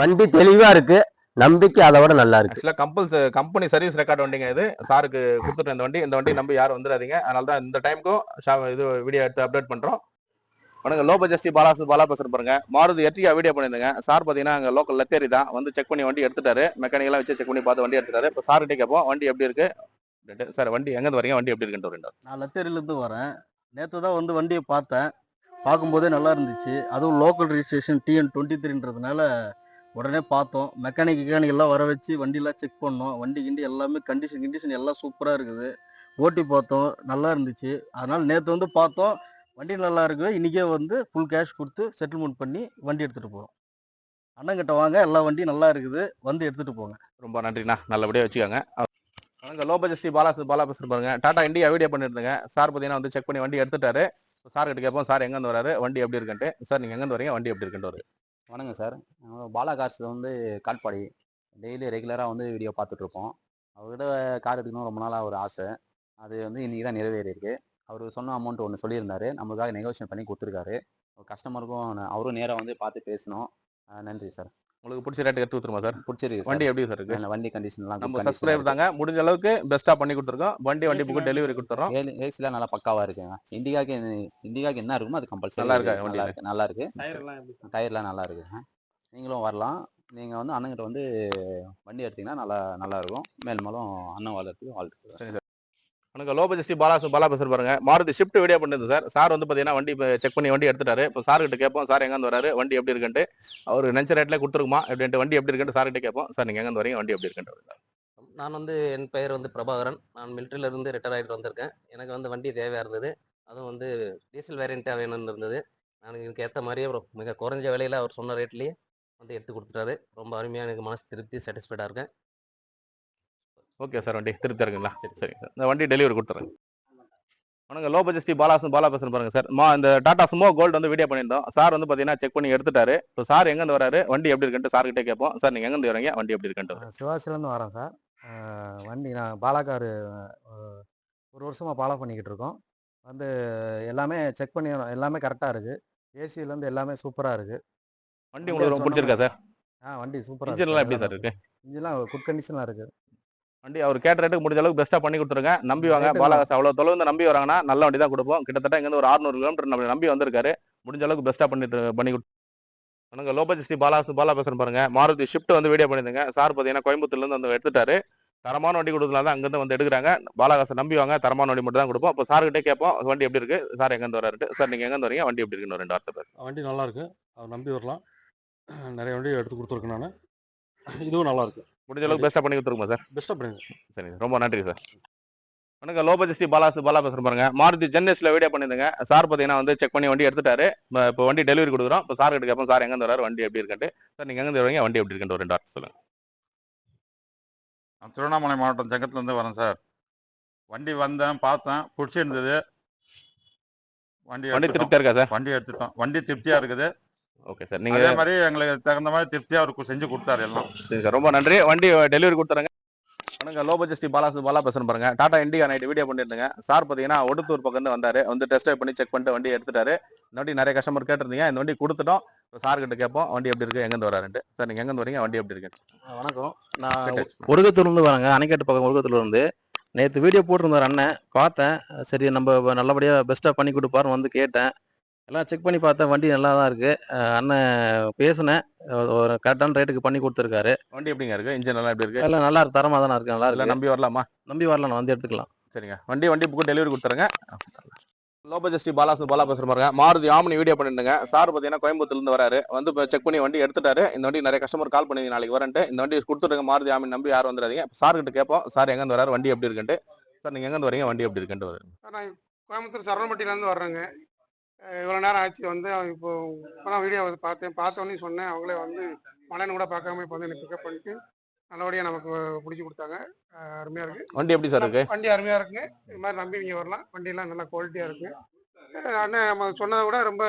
வண்டி தெளிவா இருக்கு, நம்பிக்கை அதை விட நல்லா இருக்கு. கம்பெனி சர்வீஸ் ரெக்கார்ட் வண்டிங்க இது. சாருக்கு கொடுத்துட்டு இந்த வண்டி நம்பி யாரும் வந்துடாதீங்க. அதனால தான் இந்த டைமுக்கும் இது வீடியோ எடுத்து அப்டேட் பண்றோம். லோ பட்ஜெட் பாலா பேசுற பாருங்க. மாருதி எர்டிகா வீடியோ பண்ணிருந்தேங்க. சார் பாத்தீங்கன்னா அங்க லோக்கல் லத்தேரி தான் வந்து செக் பண்ணி வண்டி எடுத்துட்டாரு. மெக்கானிக்கெல்லாம் வச்சு செக் பண்ணி பார்த்து வண்டி எடுத்துட்டாரு. இப்போ சார் கிட்ட கேட்போம், வண்டி எப்படி இருக்கு சார், வண்டி எங்க இருந்து வரீங்க, வண்டி எப்படி இருக்குன்னு. நான் லத்தேரியில இருந்து வரேன். நேற்று தான் வந்து வண்டியை பார்த்தேன். பார்க்கும்போதே நல்லா இருந்துச்சு. அதுவும் லோக்கல் ரெஜிஸ்ட்ரேஷன் TN 23ன்றதுனால உடனே பார்த்தோம். மெக்கானிக் எல்லாம் வர வச்சு வண்டியெல்லாம் செக் பண்ணோம். வண்டி எல்லாமே கண்டிஷன் எல்லாம் சூப்பராக இருக்குது. ஓட்டி பார்த்தோம், நல்லா இருந்துச்சு. அதனால நேற்று வந்து பார்த்தோம், வண்டி நல்லா இருக்குது. இன்றைக்கே வந்து ஃபுல் கேஷ் கொடுத்து செட்டில்மெண்ட் பண்ணி வண்டி எடுத்துகிட்டு போகிறோம். அண்ணங்கிட்ட வாங்க, எல்லா வண்டியும் நல்லா இருக்குது, வந்து எடுத்துகிட்டு போங்க. ரொம்ப நன்றிண்ணா, நல்லபடியாக வச்சுக்கோங்க. லோ பட்ஜெட் பாலா பேசுற பாருங்க. டாடா இண்டியா வீடியோ பண்ணிருந்தேங்க. சார் பார்த்தீங்கன்னா வந்து செக் பண்ணி வண்டி எடுத்துட்டாரு. சார் கிட்ட கேட்போம், சார் எங்கேருந்து வராரு, வண்டி எப்படி இருக்குன்ட்டு. சார் நீங்கள் எங்கேருந்து வரீங்க, வண்டி எப்படி இருக்குன்ட்டு. வணக்கம் சார். பாலா கார்ஸில் வந்து காட்பாடி டெய்லி ரெகுலராக வந்து வீடியோ பார்த்துட்ருப்போம். அவர்கிட்ட கார் எடுக்கணும் ரொம்ப நாளாக ஒரு ஆசை. அது வந்து இன்றைக்கி தான் நிறைவேறியிருக்கு. அவர் சொன்ன அமௌண்ட் ஒன்று சொல்லியிருந்தாரு, நம்மளுக்காக நெகோஷியேட் பண்ணி கொடுத்துருக்காரு. கஸ்டமருக்கும் அவரும் நேராக வந்து பார்த்து பேசணும். நன்றி சார். உங்களுக்கு பிடிச்ச ரேட்டு எடுத்து கொடுத்துருமா சார்? பிடிச்சிருக்கு. வண்டி எப்படி சார் இருக்கு? வண்டி கண்டிஷன்லாம் நம்ம சப்ஸ்கிரைப் தாங்க, முடிஞ்ச அளவுக்கு பெஸ்ட்டாக பண்ணி கொடுத்துருக்கோம். வண்டி புக்கு டெலிவரி கொடுத்துறோம். ஏசிலாம் நல்லா பக்காவாக இருக்குங்க. இண்டிகாக்கு என்ன இருக்குமோ அது கம்பல்சரி நல்லா இருக்கு. நல்லா இருக்கு. டயர்லாம் நல்லா இருக்குங்க. நீங்களும் வரலாம். நீங்கள் வந்து அண்ணங்கிட்ட வந்து வண்டி எடுத்தீங்கன்னா நல்லா இருக்கும். மேலும் அண்ணன் வளர்த்துக்கு வாழ்த்துக்கு. லோ பட்ஜெட் பாலா பேசுற பாருங்க. மாருதி ஷிஃப்ட் வீடியோ பண்ணிருந்தது சார். சார் வந்து பார்த்தீங்கன்னா வண்டி செக் பண்ணி வண்டி எடுத்துட்டாரு. இப்போ சார் கிட்ட கேட்போம், சார் எங்க இருந்து வராரு, வண்டி எப்படி இருக்குன்ட்டு. அவர் நினைச்ச ரேட்ல கொடுத்துருக்குமா அப்படின்ட்டு. வண்டி எப்படி இருக்குன்னு சார் கிட்ட கேட்போம். சார் நீங்க எங்க இருந்து வரீங்க, வண்டி எப்படி இருக்குன்ட்டு. நான் வந்து என் பெயர் வந்து பிரபாகரன். நான் மிலிட்டரியில இருந்து ரிட்டையர் ஆகிட்டு வந்திருக்கேன். எனக்கு வந்து வண்டி தேவையாக இருந்தது. அதுவும் வந்து டீசல் வேரியண்ட்டாக வேணும்னு இருந்தது. நான் இதுக்கு ஏற்ற மாதிரியே மிக குறைஞ்ச விலையில் அவர் சொன்ன ரேட்லேயே வந்து எடுத்து கொடுத்துட்டாரு. ரொம்ப அருமையாக எனக்கு மனசு திருப்தி, சாட்டிஸ்ஃபைடாக இருக்கேன். ஓகே சார், வண்டி திருப்தியாக இருக்குங்களா? சரி சார், இந்த வண்டி டெலிவரி கொடுத்துறேன். லோ பட்ஜெட் பாலா பேசுறேன் பாருங்க சார். இந்த டாடா சுமோ கோல்டு வந்து வீடியோ பண்ணியிருந்தோம். சார் வந்து பார்த்தீங்கன்னா செக் பண்ணி எடுத்துட்டாரு. இப்போ சார் எங்கேருந்து வராரு, வண்டி எப்படி இருக்குன்ட்டு சார் கிட்டே கேட்போம். சார் நீங்கள் எங்கேருந்து வரீங்க, வண்டி எப்படி இருக்குன்ட்டு. சிவாசிலேருந்து வரேன் சார். வண்டி நான் பாலாக்காரு ஒரு வருஷமாக ஃபாலோ பண்ணிக்கிட்டு இருக்கோம். வந்து எல்லாமே செக் பண்ணி எல்லாமே கரெக்டாக இருக்குது. ஏசிலேருந்து எல்லாமே சூப்பராக இருக்குது. வண்டி உங்களுக்கு ரொம்ப பிடிச்சிருக்கா சார்? வண்டி சூப்பராக இன்ஜின்லாம் எப்படி சார் இருக்கு? இன்ஜின்லாம் குட் கண்டிஷனாக இருக்குது. வண்டி அவர் கேட்ட ரேட்டுக்கு முடிஞ்ச அளவுக்கு பெஸ்ட்டாக பண்ணி கொடுத்துருங்க. நம்பி வாங்க. ரேட்டு பாலாகாசு அவ்வளோ தொலைவு வந்து நம்பி வராங்கன்னா நல்ல வண்டி தான் கொடுப்போம். கிட்டத்தட்ட இங்கேருந்து ஒரு 600 கிலோமீட்டர் நம்ம நம்பி வந்திருக்காரு. முடிஞ்ச அளவுக்கு பெஸ்ட்டாக பண்ணி கொடுத்து லோ பட்ஜெட் ஸ்ரீ பாலா பேசுகிறேன் பாருங்க. மாருதி ஷிஃப்ட் வந்து வீடியோ பண்ணியிருந்தேங்க. சார் பார்த்தீங்கன்னா கோயம்புத்தூர்லேருந்து வந்து எடுத்துட்டாரு. தரமான வண்டி கொடுத்தனால தான் அங்கேருந்து வந்து எடுக்கிறாங்க. பாலாகாசை நம்பி வாங்க. தரமான வண்டி மட்டும் தான் கொடுப்போம். அப்போ சார்கிட்டே கேட்போம் வண்டி எப்படி இருக்கு, சார் எங்கேருந்து வராரு, சார் நீங்கள் எங்கேருந்து வரீங்க, வண்டி எப்படி இருக்குன்னு 2 வார்த்தை பேர். வண்டி நல்லா இருக்கு, அவர் நம்பி வரலாம். நிறைய வண்டி எடுத்து கொடுத்துருக்கேன் நான். இதுவும் நல்லா இருக்கு. முடிஞ்ச அளவுக்கு பெஸ்ட்டாக பண்ணி கொடுத்துருங்க சார். பெஸ்ட்டாக பண்ணுங்க. சரி, ரொம்ப நன்றி சார். வணக்கம், லோ பட்ஜெட் ஸ்ரீ பாலா பேசுகிறேன் பாருங்க. மாருதி ஜென்எஸ்ல வீடியோ பண்ணியிருந்தேங்க. சார் பார்த்தீங்கன்னா வந்து செக் பண்ணி வண்டி எடுத்துட்டாரு. இப்போ வண்டி டெலிவரி கொடுக்குறோம். இப்போ சார் கிட்ட கேட்போம், சார் எங்கேருந்து வராரு, வண்டி எப்படி இருக்குன்ட்டு. சார் நீங்கள் எங்கேருந்து வரீங்க, வண்டி எப்படி இருக்குன்னு 2 வார்த்தை சொல்லுங்கள். நான் திருவண்ணாமலை மாவட்டம் ஜங்கத்துலேருந்து வரேன் சார். வண்டி வந்தேன், பார்த்தேன், பிடிச்சிருந்தது. வண்டி திருப்தியாக இருக்கா சார்? வண்டி எடுத்துட்டோம். வண்டி திருப்தியாக இருக்குது. Okay sir. அதே நீங்கள் மாதிரி எங்களுக்கு தகுந்த மாதிரி திருப்தியாக அவருக்கு செஞ்சு கொடுத்தாரு எல்லாம். சரி சார், ரொம்ப நன்றி. வண்டி டெலிவரி கொடுத்துறேங்க. வணக்கம், லோ பட்ஜெட் ஸ்ரீ பாலா பேசுகிறேன் பாருங்க. டாடா இண்டிகா நைட் வீடியோ பண்ணியிருந்தேங்க. சார் பார்த்தீங்கன்னா ஒடுத்தூர் பக்கம் வந்தார். வந்து டெஸ்ட் ட்ரைவ் பண்ணி செக் பண்ணிட்டு வண்டி எடுத்துட்டாரு. இந்த வண்டி நிறைய கஸ்டமர் கேட்டிருந்தீங்க. இந்த வண்டி கொடுத்துட்டோம். சார் கிட்ட கேட்போம் வண்டி எப்படி இருக்கு, எங்கேருந்து வராருன்ட்டு. சார் நீங்கள் எங்கேருந்து வரீங்க, வண்டி எப்படி இருக்கு? வணக்கம், நான் ஒடுகத்தூர்லேருந்து வரேங்க. அணைக்கட்டு பக்கம் ஒடுகத்தூர்லேருந்து. நேற்று வீடியோ போட்டிருந்தார் அண்ணன், பார்த்தேன். சரி நம்ம நல்லபடியாக பெஸ்ட்டாக பண்ணி கொடுப்பாருன்னு வந்து கேட்டேன். எல்லாம் செக் பண்ணி பார்த்தேன், வண்டி நல்லா தான் இருக்குது. அண்ணன் பேசினேன், ஒரு கரெக்டான ரேட்டுக்கு பண்ணி கொடுத்துருக்காரு. வண்டி எப்படிங்க இருக்கு, இன்ஜின் எல்லாம் எப்படி இருக்கு? எல்லாம் நல்லா இருக்கு, தரமாக தானே இருக்கு, நல்லா இல்லை இருக்கு. நம்பி வரலாமா? நம்பி வரலாம், நான் வந்து எடுத்துக்கலாம். சரிங்க, வண்டி புக்கு டெலிவரி கொடுத்துருங்க. லோ பட்ஜெட் ஸ்ரீ பாலா பேசுகிற பாருங்க. மாருதி ஆம்னி வீடியோ பண்ணிருந்தேங்க. சார் பார்த்தீங்கன்னா கோயம்புத்தூர்லேருந்து வராரு. வந்து இப்போ செக் பண்ணி வண்டி எடுத்துட்டாரு. இந்த வண்டி நிறைய கஸ்டமர் கால் பண்ணி நாளைக்கு வரேன்ட்டு இந்த வண்டி கொடுத்துருங்க. மாருதி ஆம்னி நம்பி யாரும் வந்துடாதீங்க. சார் கிட்ட கேட்போம், சார் எங்கேருந்து வராரு, வண்டி எப்படி இருக்குன்ட்டு. சார் நீங்கள் எங்கேருந்து வரீங்க, வண்டி எப்படி இருக்குன்ட்டு வருது. நான் கோயம்புத்தூர் சரவணப்பட்டியிலேருந்து வர்றேங்க. இவ்வளோ நேரம் ஆச்சு வந்து இப்போ தான் வீடியோ பார்த்தோன்னே சொன்னேன். அவங்களே வந்து மழைன்னு கூட பார்க்காம இப்போ வந்து எனக்கு பிக்கப் பண்ணிட்டு நல்லபடியாக நமக்கு பிடிச்சி கொடுத்தாங்க. அருமையாக இருக்குது. வண்டி எப்படி சார் இருக்கு? வண்டி அருமையாக இருக்குங்க. இது மாதிரி நம்பி நீங்கள் வரலாம். வண்டியெல்லாம் நல்லா குவாலிட்டியாக இருக்குது. அண்ணன் நம்ம சொன்னதை விட ரொம்ப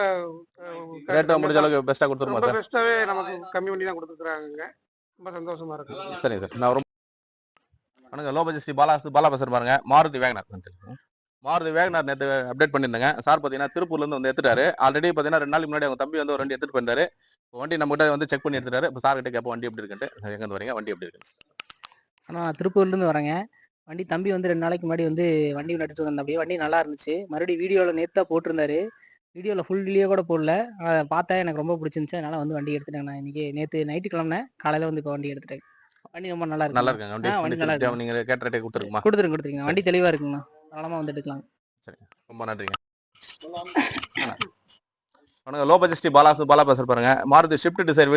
ரேட்டு முடிஞ்ச அளவுக்கு பெஸ்ட்டாக கொடுத்துருமா ரொம்ப சார்? பெஸ்ட்டாகவே நமக்கு கம்மி வண்டி தான் கொடுத்துருக்குறாங்க. ரொம்ப சந்தோஷமாக இருக்குது. சரிங்க சார், நான் ரொம்ப வணக்கம், லோ பட்ஜெட் ஸ்ரீ பாலா பேசுகிற பாருங்க. மாருதி வேகனார் நேற்று அப்டேட் பண்ணியிருந்தாங்க. சார் பார்த்தீங்கன்னா திருப்பூர்லேருந்து வந்து எடுத்துட்டாரு. ஆல்ரெடி பார்த்தீங்கன்னா 2 நாளைக்கு முன்னாடி அவங்க தம்பி வந்து ஒரு வண்டி எடுத்துட்டு போயிருந்தாரு. இப்போ வண்டி நம்ம கிட்ட வந்து செக் பண்ணி எடுத்துட்டாரு. இப்போ சார் கிட்ட கேட்போம் வண்டி எப்படி இருக்குன்ட்டு. எங்கேருந்து வரீங்க, வண்டி எப்படி இருக்கு? ஆனால் நான் திருப்பூர்லேருந்து வரேங்க. வண்டி தம்பி வந்து 2 நாளைக்கு முன்னாடி வந்து வண்டி எடுத்துட்டு வந்தேன். அப்படியே வண்டி நல்லா இருந்துச்சு. மறுபடியும் வீடியோவில் நேற்று தான் போட்டிருந்தாரு. வீடியோவில் ஃபுல் வீடியோ கூட போடல. பார்த்தா எனக்கு ரொம்ப பிடிச்சிருந்துச்சு. அதனால் வந்து வண்டி எடுத்துட்டேன். நான் இன்னைக்கு நேற்று நைட்டு கிளம்புனேன், காலையில் வந்து இப்போ வண்டி எடுத்துட்டேன். வண்டி ரொம்ப நல்லா இருக்கு. நல்லா இருக்காங்க வண்டி. வண்டி நல்லா இருக்கு. நீங்கள் கேட்ட ரேட்டே கொடுத்துருக்குமா? கொடுத்துருங்க. வண்டி தெளிவாக இருக்குங்கண்ணா. தாராளமாக வந்து எடுக்கலாம். சரி, ரொம்ப நன்றிங்க. வணக்கம், லோ பட்ஜெட் ஸ்ரீ பாலா பேசுகிற பாருங்க. மாருதி ஷிஃப்ட் டிசைர்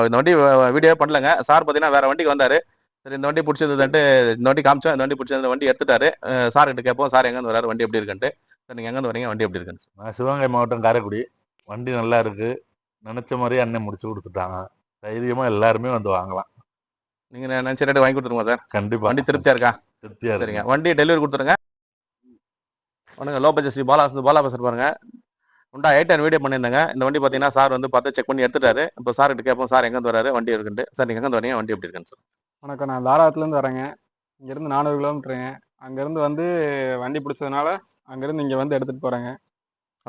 இந்த வண்டி வீடியோ பண்ணலங்க. சார் பார்த்தீங்கன்னா வேற வண்டிக்கு வந்தாரு. சரி, இந்த வண்டி பிடிச்சதுன்ட்டு இந்த வண்டி காமிச்சோம். இந்த வண்டி பிடிச்சது வண்டி எடுத்துட்டாரு. சார் கிட்ட கேட்போம், சார் எங்கேருந்து வராரு, வண்டி எப்படி இருக்குன்ட்டு. சார் நீங்கள் எங்கேருந்து வரீங்க, வண்டி எப்படி இருக்குன்னு. நான் சிவகங்கை மாவட்டம் காரைக்குடி. வண்டி நல்லா இருக்கு, நினைச்ச மாதிரியே அண்ணன் முடிச்சு கொடுத்துட்டாங்க. தைரியமா எல்லாருமே வந்து வாங்கலாம். நீங்க நினைச்ச ரேட்டு வாங்கி கொடுத்துருங்க சார். கண்டிப்பா. வண்டி திருப்தியா இருக்கா? திருப்தியா இருக்கு. சரிங்க, வண்டி டெலிவரி கொடுத்துருங்க. வணக்கம், லோ பட்ஜெட் ஸ்ரீ பாலா பேசுகிற பாருங்க. உண்டா 8 வீடியோ பண்ணியிருந்தாங்க. இந்த வண்டி பார்த்தீங்கன்னா சார் வந்து பார்த்து செக் பண்ணி எடுத்துட்டாரு. இப்போ சார் கிட்ட கேட்போம், சார் எங்கேருந்து வராரு, வண்டி இருக்குன்ட்டு. சார் நீங்கள் எங்கேருந்து வரீங்க, வண்டி எப்படி இருக்குன்னு சார். வணக்கம், நான் தாராபுரத்துலேருந்து வரேங்க. இங்கேருந்து 400 கிலோமீட்டருங்க. அங்கேருந்து வந்து வண்டி பிடிச்சதுனால அங்கேருந்து இங்கே வந்து எடுத்துகிட்டு போகிறேங்க.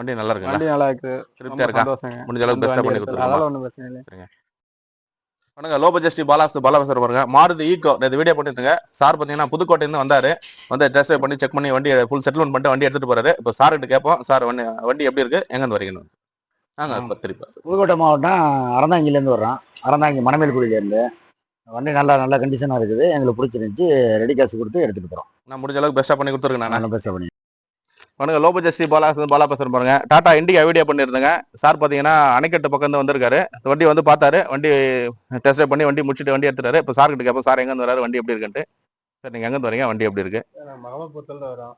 வண்டி நல்லா இருக்கு. வண்டி நல்லா இருக்கு, திருப்தியா இருக்கா? சந்தோஷங்க. முடிஞ்ச அளவுக்கு பெஸ்ட்டாக பண்ணி கொடுத்துருங்க. அதெல்லாம் ஒன்றும் பிரச்சனை இல்லை. சரிங்க. வணக்கம், லோ பட்ஜெட் ஸ்ரீ பாலா பேசுகிற பாருங்க. மாருதி ஈகோ இந்த வீடியோ பண்ணியிருந்தாங்க. சார் பார்த்தீங்கன்னா புதுக்கோட்டையிலேருந்து வந்தாரு. வந்து டெஸ்ட் ட்ரைவ் பண்ணி செக் பண்ணி வண்டி ஃபுல் செட்டில்மெண்ட் பண்ணிட்டு வண்டி எடுத்துட்டு போறாரு. இப்போ சார் கிட்ட கேட்போம், சார் வண்டி எப்படி இருக்கு, எங்கேருந்து வரீங்கன்னு. நாங்கள் திருப்பி புதுக்கோட்டை மாவட்டம் அறந்தாங்கிலேருந்து வர்றோம். அறந்தாங்கி மணமேல்குடியிலேருந்து. வண்டி நல்ல கண்டிஷனாக இருக்குது. எங்களுக்கு பிடிச்சிருந்துச்சி. ரெடி காசு கொடுத்து எடுத்துகிட்டு போகிறோம். நான் முடிஞ்ச அளவுக்கு பெஸ்ட்டாக பண்ணி கொடுத்துருக்கேன். நான் பெஸ்ட்டாக பண்ணி. வணக்கம், லோ பட்ஜெட் ஸ்ரீ பாலா பேசுகிற பாருங்க. டாடா இண்டிகா வீடியோ பண்ணியிருந்தேங்க. சார் பார்த்தீங்கன்னா அணைக்கட்டு பக்கம் வந்திருக்காரு. வண்டி வந்து பார்த்தாரு. வண்டி டெஸ்ட் ட்ரைவ் பண்ணி வண்டி முடிச்சுட்டு வண்டி எடுத்துட்டாரு. இப்போ சார் கிட்ட கேட்போம், சார் எங்கேருந்து வராரு, வண்டி எப்படி இருக்குன்ட்டு. சார் நீங்கள் எங்கேருந்து வரீங்க, வண்டி எப்படி இருக்கு? மகமபுரத்துலேருந்து வரோம்.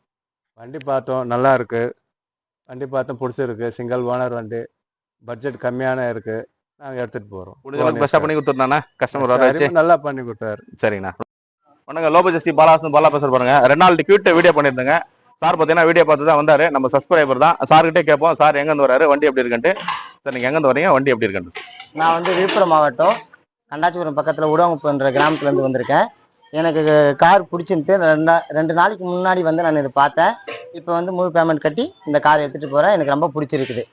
வண்டி பார்த்தோம், நல்லா இருக்கு. வண்டி பார்த்தோம், பிடிச்சிருக்கு. சிங்கிள் ஓனர் வண்டி, பட்ஜெட் கம்மியான இருக்கு. நாங்கள் எடுத்துகிட்டு போகிறோம். முடிஞ்ச அளவுக்கு பெஸ்ட்டாக பண்ணி கொடுத்துருந்தாண்ணா. கஸ்டமர் வர வச்சு நல்லா பண்ணி கொடுத்தாரு. சரிங்கண்ணா. வணக்கம், லோ பட்ஜெட் ஸ்ரீ பாலா பேசுகிற பாருங்க. ரெனால்டு கியூட் வீடியோ பண்ணியிருந்தேங்க. சார் பார்த்தீங்கன்னா வீடியோ பார்த்து தான் வந்தாரு. நம்ம சப்ஸ்கிரைபர் தான். சார்கிட்டே கேட்போம், சார் எங்கேருந்து வராரு, வண்டி எப்படி இருக்குன்ட்டு. சார் நீங்கள் எங்கேருந்து வரீங்க, வண்டி எப்படி இருக்குன்ட்டு. நான் வந்து விழுப்புரம் மாவட்டம் கண்டாச்சிபுரம் பக்கத்தில் உடவங்குப்புன்ற கிராமத்துலேருந்து வந்திருக்கேன். எனக்கு கார் பிடிச்சிருந்து 2 நாளைக்கு முன்னாடி வந்து நான் இதை பார்த்தேன். இப்போ வந்து முழு பேமெண்ட் கட்டி இந்த கார் எடுத்துகிட்டு போகிறேன். எனக்கு ரொம்ப பிடிச்சிருக்குது.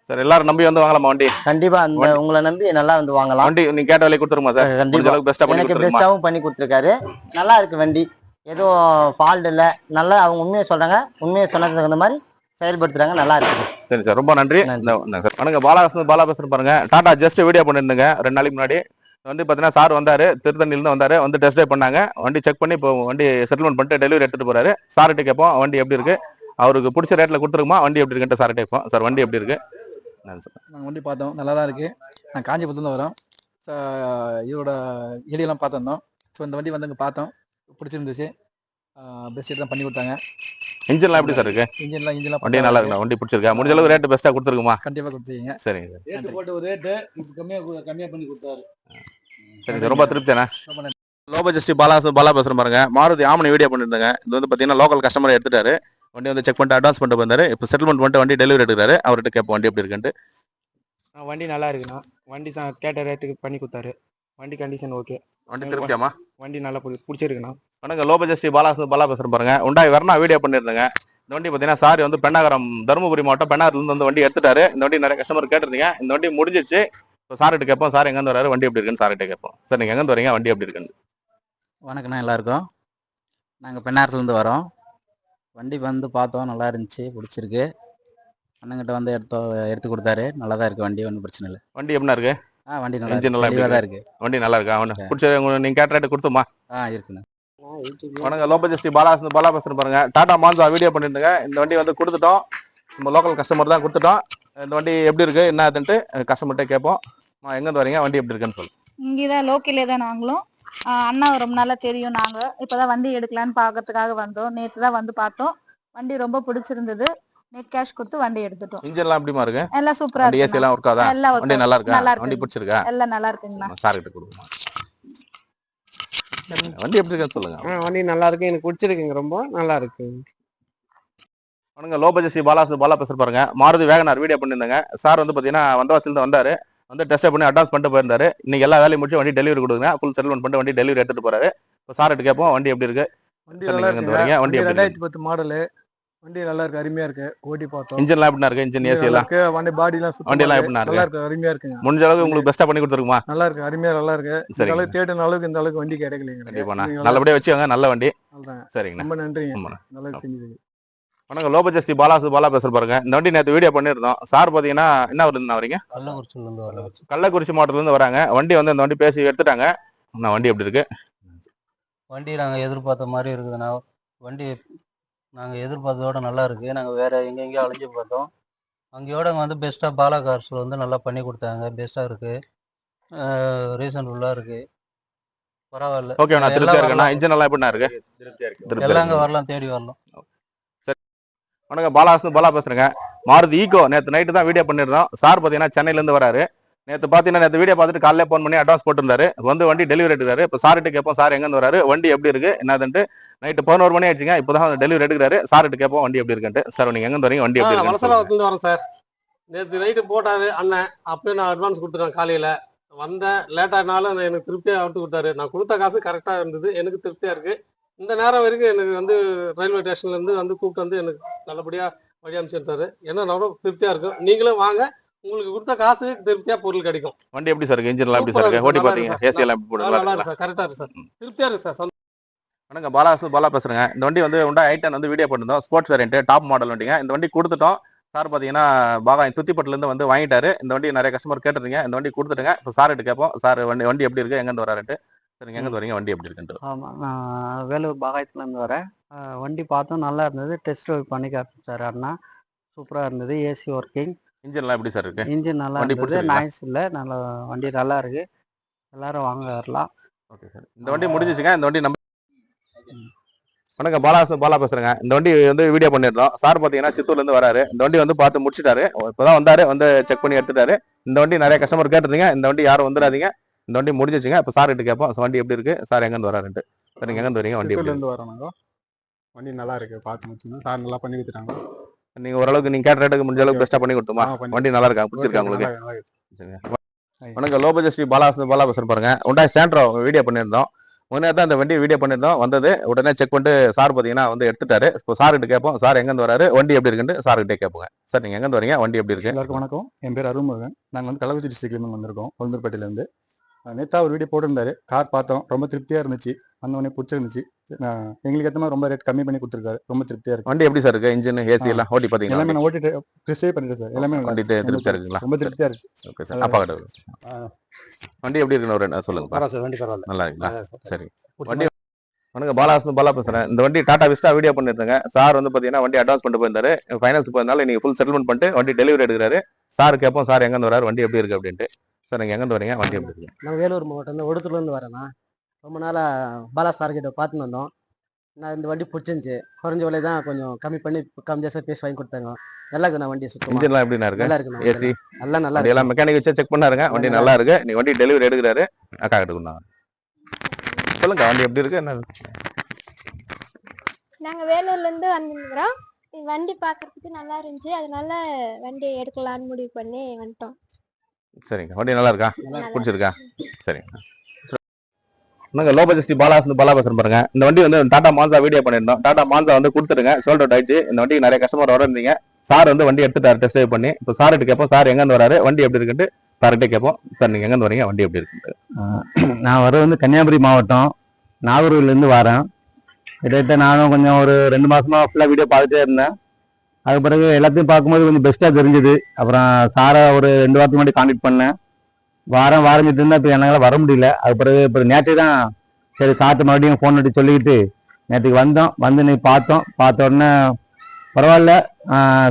சார் எல்லாரும் நம்பி வந்து வாங்கலாமா வண்டி? கண்டிப்பா அந்த உங்களை நம்பி நல்லா வந்து வாங்கலாம். வண்டி நீங்க கேட்ட விலை கொடுத்துருமா சார்? கண்டிப்பா பெஸ்டா பண்ணி எனக்கு கொடுத்துருமா? பெஸ்ட்டாகவும் பண்ணி கொடுத்துருக்காரு. நல்லா இருக்கு வண்டி, எதுவும் ஃபால்ட் இல்லை. நல்லா அவங்க உண்மையை சொல்றாங்க, உண்மையை சொன்னதுக்கு தகுந்த மாதிரி செயல்படுத்துறாங்க. நல்லா இருக்குது. சரி சார், ரொம்ப நன்றி. வணங்க பாலா பேசுறேன் பாருங்க. டாடா ஜஸ்ட் வீடியோ பண்ணிருந்தேங்க 2 நாளைக்கு முன்னாடி. வந்து பார்த்தீங்கன்னா சார் வந்தாரு, திருத்தணியிலிருந்து வந்தாரு, வந்து டெஸ்ட் ட்ரைவ் பண்ணாங்க. வண்டி செக் பண்ணி இப்போ வண்டி செட்டில்மெண்ட் பண்ணிட்டு டெலிவரி எடுத்துட்டு போறாரு. சார்கிட்ட கேட்போம் வண்டி எப்படி இருக்கு, அவருக்கு பிடிச்ச ரேட்ல கொடுத்துருக்குமா, வண்டி எப்படி இருக்குன்ட்டு சார்கிட்ட கேட்போம். சார் வண்டி எப்படி இருக்கு? நாங்கள் வண்டி பார்த்தோம், நல்லா தான் இருக்குது. நான் காஞ்சிபுரத்துலேருந்து வரோம். இதோட ஏடியெல்லாம் பார்த்துருந்தோம். ஸோ இந்த வண்டி வந்து அங்கே பார்த்தோம், பிடிச்சிருந்துச்சு. பெஸ்ட் தான் பண்ணி கொடுத்தாங்க. இன்ஜின்லாம் எப்படி சார் இருக்கு? இன்ஜின்லாம் வண்டி நல்லா இருக்குண்ணா, வண்டி பிடிச்சிருக்கா? முடிஞ்ச அளவு ரேட்டு பெஸ்ட்டாக கொடுத்துருக்குமா? கண்டிப்பாக கொடுத்துருக்கீங்க. சரிங்க சார். ரேட்டு போட்டு ஒரு ரேட்டு இது கம்மியாக பண்ணி கொடுத்தாரு. சரி சார், ரொம்ப திருப்தியாண்ணா. லோ பட்ஜெட் பாலா பேசுகிறேன் பாருங்க. மாருதி ஆமனி வீடியோ பண்ணியிருந்தாங்க. இது வந்து பார்த்தீங்கன்னா லோக்கல் கஸ்டமர் எடுத்துட்டாரு. வண்டி வந்து செக் பண்ணிட்டு அட்வான்ஸ் பண்ணிட்டு வந்தாரு. இப்போ செட்டில்மெண்ட் பண்ணிட்டு வண்டி டெலிவரி எடுக்கிறாரு. அவர்கிட்ட கேட்போம் வண்டி எப்படி இருக்குன்ட்டு. வண்டி நல்லா இருக்குண்ணா. வண்டி கேட்ட ரேட்டுக்கு பண்ணி கொடுத்தாரு. வண்டி கண்டிஷன் ஓகே. வண்டி திருப்தியாமா? வண்டி நல்லா பிடிச்சிருக்குண்ணா. வணக்கம், லோ பட்ஜெட் பாலா பேசுகிறேன் பாருங்க. உண்டாய் வரணா வீடியோ பண்ணியிருந்தேங்க. இந்த வண்டி பார்த்தீங்கன்னா சாரி வந்து பெண்ணாகரம் தருமபுரி மாவட்டம் பெண்ணாகரத்துலேருந்து வந்து வண்டி எடுத்துட்டாரு. இந்த வண்டி நிறைய கஸ்டமர் கேட்டிருந்தீங்க. இந்த வண்டி முடிஞ்சிச்சு. இப்போ சார்கிட்ட கேட்போம், சார் எங்கேருந்து வராரு, வண்டி எப்படி இருக்குன்னு சார்கிட்ட கேட்போம். சார் நீங்கள் எங்கேருந்து வரீங்க, வண்டி எப்படி இருக்குன்னு? வணக்கண்ணா எல்லாருக்கும். நாங்கள் பெண்ணாரத்துலேருந்து வரோம். வண்டி வந்து பார்த்தோம், நல்லா இருந்துச்சு, பிடிச்சிருக்கு. அண்ணங்கிட்ட வந்து எடுத்து கொடுத்தாரு. நல்லா தான் இருக்குது வண்டி, ஒன்றும் பிரச்சனை இல்லை. வண்டி எப்படின்னா இருக்கு? வண்டி நல்லா இன்ஜின் நல்லா தான் இருக்குது. வண்டி நல்லா இருக்கா? ஒன்று பிடிச்ச நீங்கள் கேட்ட ரேட்டு கொடுத்துமா? இருக்குண்ணா. வணக்கம், லோ பட்ஜெட் பாலா பேசுகிறேன் பாருங்க. டாடா மான்சா வீடியோ பண்ணியிருந்தேங்க. இந்த வண்டி வந்து கொடுத்துட்டோம், நம்ம லோக்கல் கஸ்டமர் தான் கொடுத்துட்டோம். இந்த வண்டி எப்படி இருக்கு என்ன அதுன்ட்டு கஸ்டமர்கிட்ட கேட்போம். எங்கேருந்து வரீங்க, வண்டி எப்படி இருக்குன்னு சொல்லு. இங்கே தான் லோக்கலே தான் நாங்களும். அண்ணா ரொம்ப நாளாக தெரியும். நாங்கள் இப்போ தான் வண்டி எடுக்கலான்னு பார்க்கறதுக்காக வந்தோம். நேற்று தான் வந்து பார்த்தோம். வண்டி ரொம்ப பிடிச்சிருந்தது. நெட் கேஷ் கொடுத்து வண்டி எடுத்துட்டோம். இன்ஜின்லாம் எப்படிமா இருக்கு? எல்லாம் சூப்பரா இருக்கு. ஏசி எல்லாம் ஒர்க் ஆகுதா? வண்டி நல்லா இருக்கா? வண்டி பிடிச்சிருக்கா? எல்லாம் நல்லா இருக்குங்கண்ணா. சார் கிட்ட கொடுங்க. வண்டி எப்படி இருக்குன்னு சொல்லுங்க. வண்டி நல்லா இருக்கு, எனக்கு பிடிச்சிருக்குங்க, ரொம்ப நல்லா இருக்கு. வணக்கம், லோ பட்ஜெட் பாலா பேசுற பாருங்க. மாருதி வேகனார் வீடியோ பண்ணியிருந்தாங்க. சார் வந்து பார்த்தீங்கன்னா வந்தவாசிலிருந்து வந்தாரு, வந்து டெஸ்ட் பண்ணி அட்வான்ஸ் பண்ணிட்டு போயிருந்தாரு. இன்னைக்கு எல்லா வேலையும் முடிச்சு வண்டி டெலிவரி கொடுங்க, ஃபுல் செட்டில்மெண்ட் பண்ணிட்டு வண்டி டெலிவரி எடுத்துட்டு போறாரு. இப்போ சார்கிட்ட கேட்போம் வண்டி எப்படி இருக்கு. வண்டி நல்லா இருக்கு. வண்டி 2010 மாடலு. வண்டி நல்லா இருக்கு, அருமையா இருக்கு. ஓட்டி பார்த்தோம். இன்ஜின்லாம் எப்படினா இருக்கு? இன்ஜின் ஏசி எல்லாம் வண்டி பாடி எல்லாம் வண்டி எல்லாம் எப்படினா நல்லா இருக்கு, அருமையா இருக்குங்க. முடிஞ்ச அளவுக்கு உங்களுக்கு பெஸ்ட்டா பண்ணி கொடுத்துருக்குமா? நல்லா இருக்கு, அருமையா நல்லா இருக்கு. இந்த அளவுக்கு தேடின அளவுக்கு இந்த அளவுக்கு வண்டி கிடைக்கலங்க. கண்டிப்பா நல்லபடியா வச்சுவாங்க, நல்ல வண்டி. சரிங்கண்ணா, ரொம்ப நன்றிங்க. நல்லா செஞ்சது. வணக்கம், லோ பட்ஜெட் பாலா பேசுற பாருங்க. இந்த வண்டி நேற்று வீடியோ பண்ணியிருந்தோம். சார் பாத்தீங்கன்னா என்ன ஊர்ல வரீங்க? கள்ளக்குறிச்சி மாவட்டத்துல இருந்து வராங்க. வண்டி வந்து இந்த வண்டி பேசி எடுத்துட்டாங்க. வண்டி எப்படி இருக்கு? வண்டி நாங்கள் எதிர்பார்த்த மாதிரி இருக்குதுண்ணா. வண்டி நாங்கள் எதிர்பார்த்ததோட நல்லா இருக்குது. நாங்கள் வேறு எங்கெங்கேயோ அழிஞ்சு பார்த்தோம். அங்கேயோட வந்து பெஸ்ட்டாக பாலா கார்ஸில் வந்து நல்லா பண்ணி கொடுத்தாங்க. பெஸ்ட்டாக இருக்குது, ரீசனபுளாக இருக்குது, பரவாயில்ல. ஓகே, நான் திருப்தியா இருக்கேன். இன்ஜின் எல்லாம் எப்படினா இருக்கு? எல்லாம் அங்கே வரலாம், தேடி வரலாம். சரி, வணக்கம், பாலா பேசுறேங்க. மாருதி ஈகோ நேற்று நைட்டு தான் வீடியோ பண்ணியிருந்தோம். சார் பார்த்தீங்கன்னா சென்னையிலேருந்து வராரு. நேற்று பார்த்தீங்கன்னா நேற்று வீடியோ பார்த்துட்டு காலையில் ஃபோன் பண்ணி அட்வான்ஸ் போட்டுருந்தாரு. வந்து வண்டி டெலிவரி எடுக்கிறாரு. இப்போ சார்கிட்ட கேட்போம், சார் எங்கேருந்து வராரு, வண்டி எப்படி இருக்கு என்னதுன்ட்டு. நைட்டு 11 மணி ஆயிடுச்சுங்க, இப்போ தான் டெலிவரி எடுக்கிறாரு. சார்கிட்ட கேட்போம் வண்டி எப்படி இருக்குன்ட்டு. சார் நீங்கள் எங்கேருந்து வரீங்க, வண்டி எப்படி இருக்கு? வலசலாவத்துலேருந்து வரேன் சார். நேற்று நைட்டு போட்டாரு அண்ணன், அப்பயே நான் அட்வான்ஸ் கொடுத்துட்டேன். காலையில் வந்தேன், லேட்டானாலும் எனக்கு திருப்தியாக எடுத்து கொடுத்தாரு. நான் கொடுத்த காசு கரெக்டாக இருந்தது, எனக்கு திருப்தியாக இருக்குது. இந்த நேரம் வரைக்கும் எனக்கு வந்து ரயில்வே ஸ்டேஷன்லேருந்து வந்து கூப்பிட்டு வந்து எனக்கு நல்லபடியாக வழி அமைச்சிருந்தாரு. ஏன்னா ரொம்ப திருப்தியாக இருக்கும். நீங்களும் வாங்க, உங்களுக்கு கொடுத்த காசு திருப்தியா பொருள் கிடைக்கும். வண்டி எப்படி சார் இருக்கு? இன்ஜின் எல்லாம் எப்படி சார் இருக்கு? ஓட்டி பாத்தீங்க? ஏசி எல்லாம் எப்படி போடுங்க? நல்லா இருக்கு சார், கரெக்டா இருக்கு சார், திருப்தியா இருக்கு சார். வணக்கம், பாலா பேசுறேங்க. இந்த வண்டி வந்து உண்டா ஐட்டன் வந்து வீடியோ பண்ணிருந்தோம். ஸ்போர்ட்ஸ் வேரியன்ட் டாப் மாடல் வண்டிங்க. இந்த வண்டி கொடுத்துட்டோம். சார் பாத்தீங்கன்னா துத்திப்பட்டுல இருந்து வந்து வாங்கிட்டாரு. இந்த வண்டி நிறைய கஸ்டமர் கேட்டிருந்தீங்க. இந்த வண்டி கொடுத்துட்டுங்க. இப்போ சார் கிட்ட கேட்போம், சார் வண்டி எப்படி இருக்கு, எங்கேருந்து வராருன்ட்டு. சரிங்க, எங்கேருந்து வரீங்க, வண்டி எப்படி இருக்குன்ட்டு. ஆமாம், நான் வேலூர் பாகாயத்துலேருந்து வரேன். வண்டி பார்த்தோம், நல்லா இருந்தது. டெஸ்ட் ட்ரைவ் பண்ணி காட்டுறேன் சார் அண்ணா. சூப்பராக இருந்தது. AC working. இன்ஜின்லாம் எப்படி சார் இருக்கு? இன்ஜின் நல்லா இருந்தது, நாய்ஸ் இல்லை, நல்லா வண்டி நல்லா இருக்கு. எல்லாரும் வாங்க வரலாம். ஓகே சார், இந்த வண்டி முடிஞ்சிச்சுங்க. இந்த வண்டி நம்ம வணக்கம், பாலா பேசுறேங்க. இந்த வண்டி வந்து வீடியோ பண்ணியிருந்தோம். சார் பார்த்தீங்கன்னா சித்தூர்லேருந்து வராரு. இந்த வண்டி வந்து பார்த்து முடிச்சிட்டாரு. இப்போதான் வந்தாரு, வந்து செக் பண்ணி எடுத்துட்டாரு. இந்த வண்டி நிறைய கஸ்டமர் கேட்டிருந்தீங்க. இந்த வண்டி யாரும் வந்துடாதீங்க, இந்த வண்டி முடிஞ்சிச்சுங்க. இப்போ சார் கிட்ட கேட்போம், வண்டி எப்படி இருக்கு, சார் எங்கேருந்து வராருன்ட்டு. சார் நீங்கள் எங்கேருந்து வரீங்க, வண்டி எப்படி வரோம்? வண்டி நல்லா இருக்கு, பார்த்து முடிச்சுங்க. சார் நல்லா பண்ணி கொடுத்துட்டாங்க. நீங்க ஓரளவுக்கு நீங்க கேட்ட ரேட்டுக்கு முடிஞ்ச அளவுக்கு பெஸ்டா பண்ணி கொடுத்துமா? வண்டி நல்லா இருக்கா, பிடிச்சிருக்கா உங்களுக்கு? வணக்கம், லோ பட்ஜெட் பாலா பேசுறேன் பாருங்க. உண்டாய் சாண்ட்ரோ வீடியோ பண்ணியிருந்தோம். முன்னே தான் அந்த வண்டி வீடியோ பண்ணியிருந்தோம் வந்தது. உடனே செக் பண்ணிட்டு சார் பார்த்தீங்கன்னா வந்து எடுத்துட்டாரு. இப்போ சார்கிட்ட கேட்போம். சார் எங்கேருந்து வராரு, வண்டி எப்படி இருக்குன்னு சார்கிட்டே கேட்போங்க. சார் நீங்கள் எங்கேருந்து வரீங்க, வண்டி எப்படி இருக்கு? எல்லாருக்கும் வணக்கம். என் பேர் அருள்முருகன். நாங்கள் வந்து கள்ளக்குறிச்சி டிஸ்ட்ரிக்ட்லேருந்து வந்திருக்கோம், உளுந்தூர்பேட்டையிலேருந்து. நேற்றா ஒரு வீடியோ போட்டிருந்தாரு, கார் பார்த்தோம், ரொம்ப திருப்தியாக இருந்துச்சு. வந்தவொடனே பிடிச்சிருந்துச்சு. எங்களுக்கு ஏற்ற மாதிரி ரொம்ப ரேட் கம்மி பண்ணி கொடுத்துருக்காரு, ரொம்ப திருப்தியாக இருக்கு. வண்டி எப்படி சார் இருக்கு, இன்ஜின் ஏசி எல்லாம் ஓட்டி பார்த்தீங்களா? எல்லாமே நான் ஓட்டிட்டு ப்ரெஸ்ஸே பண்ணிட்டேன் சார். எல்லாமே நல்லா வண்டி இருக்கு. திருப்தியாக இருக்குங்களா? ரொம்ப திருப்தியாக இருக்கு. Okay sir. அப்பா கிட்ட வண்டி எப்படி இருக்குன்னு ஒரு சொல்லுங்க. பரவாயில்ல சார், வண்டி பரவாயில்ல. நல்லா இருக்குங்களா? நல்லா இருக்கு. சரி. வண்டி வணக்கம், பாலா பேசுறேன். இந்த வண்டி டாடா விஸ்டா வீடியோ பண்ணிருந்தேங்க. சார் வந்து பாத்தீங்கன்னா வண்டி அட்வான்ஸ் பண்ணிட்டு போயிருந்தாரு. ஃபைனான்ஸ் போயிருந்தாலும் நீங்க ஃபுல் செட்டில்மெண்ட் பண்ணிட்டு வண்டி டெலிவரி எடுக்கிறாரு. சார் கேட்போம், சார் எங்க இருந்து வராரு, வண்டி எப்படி இருக்கு அப்படின்ட்டு. சார் நீங்க எங்க இருந்து வரீங்க, வண்டி எப்படி இருக்கு? நான் வேலூர் மாவட்டம் ஒடுத்தூர்லேருந்து வரேண்ணா. ரொம்ப நாளாக பாலா சார் கிட்ட பார்த்துன்னு வந்தோம். நான் இந்த வண்டி பிடிச்சிருந்துச்சி. குறைஞ்ச விலை தான், கொஞ்சம் கம்மி பண்ணி கம்மி ஜாஸ்தியாக பேசி வாங்கி கொடுத்தாங்க. நல்லா இருக்குண்ணா வண்டி. சுத்தமாக இன்ஜின்லாம் எப்படிண்ணா இருக்கு? நல்லா இருக்குண்ணா. ஏசி எல்லாம் நல்லா எல்லாம் மெக்கானிக் வச்சு செக் பண்ணாருங்க. வண்டி நல்லா இருக்கு. நீ வண்டி டெலிவரி எடுக்கிறாரு. அக்கா கிட்ட கொடுங்க. சொல்லுங்க, வண்டி எப்படி இருக்கு, என்ன? நாங்கள் வேலூர்லேருந்து வந்துருக்குறோம். வண்டி பார்க்கறதுக்கு நல்லா இருந்துச்சு, அதனால வண்டி எடுக்கலான்னு முடிவு பண்ணி வந்துட்டோம். சரிங்க, வண்டி நல்லா இருக்கா, பிடிச்சிருக்கா? சரிங்க. நாங்கள் லோ பட்ஜெட் பாலா பேசுகிறேன் பாருங்க. இந்த வண்டி வந்து டாடா மான்சா வீடியோ பண்ணியிருந்தோம். டாடா மான்சா வந்து கொடுத்துருங்க, சோல்ட் அவுட் ஆயிடுச்சு. இந்த வண்டிக்கு நிறைய கஸ்டமர் வர இருந்தீங்க. சார் வந்து வண்டி எடுத்துட்டாரு டெஸ்ட் ட்ரைவ் பண்ணி. இப்போ சார்கிட்ட கேட்போம், சார் எங்கேருந்து வராரு, வண்டி எப்படி இருக்குன்ட்டு சார்கிட்ட கேட்போம். சார் நீங்கள் எங்கேருந்து வரீங்க, வண்டி எப்படி இருக்குன்ட்டு. நான் வர வந்து கன்னியாகுமரி மாவட்டம் நாகூர்லேருந்து வரேன். கிட்டத்தட்ட நானும் கொஞ்சம் ஒரு 2 மாசமா ஃபுல்லாக வீடியோ பார்த்துட்டே இருந்தேன். அதுக்கு பிறகு எல்லாத்தையும் பார்க்கும்போது கொஞ்சம் பெஸ்ட்டாக தெரிஞ்சுது. அப்புறம் சாரை ஒரு 2 வாரத்துக்கு முன்னாடி கான்டாக்ட் பண்ணேன். வாரஞ்சிட்டு இருந்தால் இப்போ என்னால் வர முடியல. அது பிறகு இப்போ நேற்று தான் சரி சார்ட்டு மறுபடியும் ஃபோன் பண்ணி சொல்லிக்கிட்டு நேற்றுக்கு வந்து நீ பார்த்த உடனே பரவாயில்ல.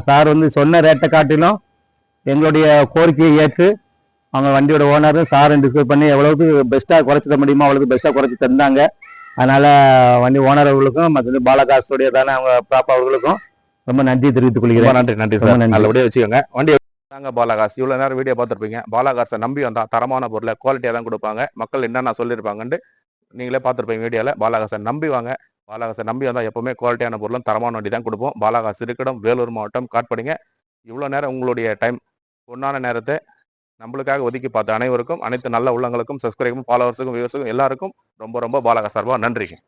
சார் வந்து சொன்ன ரேட்டை காட்டிலும் எங்களுடைய கோரிக்கையை ஏற்று அவங்க வண்டியோட ஓனரும் சாரும் டிஸ்கஸ் பண்ணி எவ்வளவுக்கு பெஸ்ட்டாக குறைச்சி தர முடியுமோ அவ்வளோக்கு பெஸ்ட்டாக குறைச்சி தந்தாங்க. அதனால வண்டி ஓனர் அவர்களுக்கும் மற்ற பாலகாசுடைய தானே அவங்க பாப்பா அவர்களுக்கும் ரொம்ப நன்றி தெரிவித்துக் கொள்கிறேன். நன்றி சார், நல்லபடியாக வச்சுக்கோங்க. வண்டி தாங்க பாலாகாஸ். இவ்வளோ நேரம் வீடியோ பார்த்துருப்பீங்க. பாலாகாஸை நம்பி வந்தால் தரமான பொருளை குவாலிட்டியாக தான் கொடுப்பாங்க. மக்கள் என்னென்ன சொல்லியிருப்பாங்கன்ட்டு நீங்களே பார்த்துருப்பீங்க வீடியோவில். பாலாகாஸை நம்பி வாங்க. பாலாகாஸை நம்பி வந்தால் எப்போவுமே குவாலிட்டியான பொருளும் தரமான வண்டி தான் கொடுப்போம். பாலாகாஸ் இருக்கிடம் வேலூர் மாவட்டம் காட்பாடிங்க. இவ்வளோ நேரம் உங்களுடைய டைம் பொன்னான நேரத்தை நம்மளுக்காக ஒதுக்கி பார்த்த அனைவருக்கும், அனைத்து நல்ல உள்ளங்களுக்கும், சப்ஸ்கிரைபும், ஃபாலோவர்ஸுக்கும், வியூவர்ஸுக்கும் எல்லாருக்கும் ரொம்ப பாலாகாஸ் சார்பாக நன்றிங்க.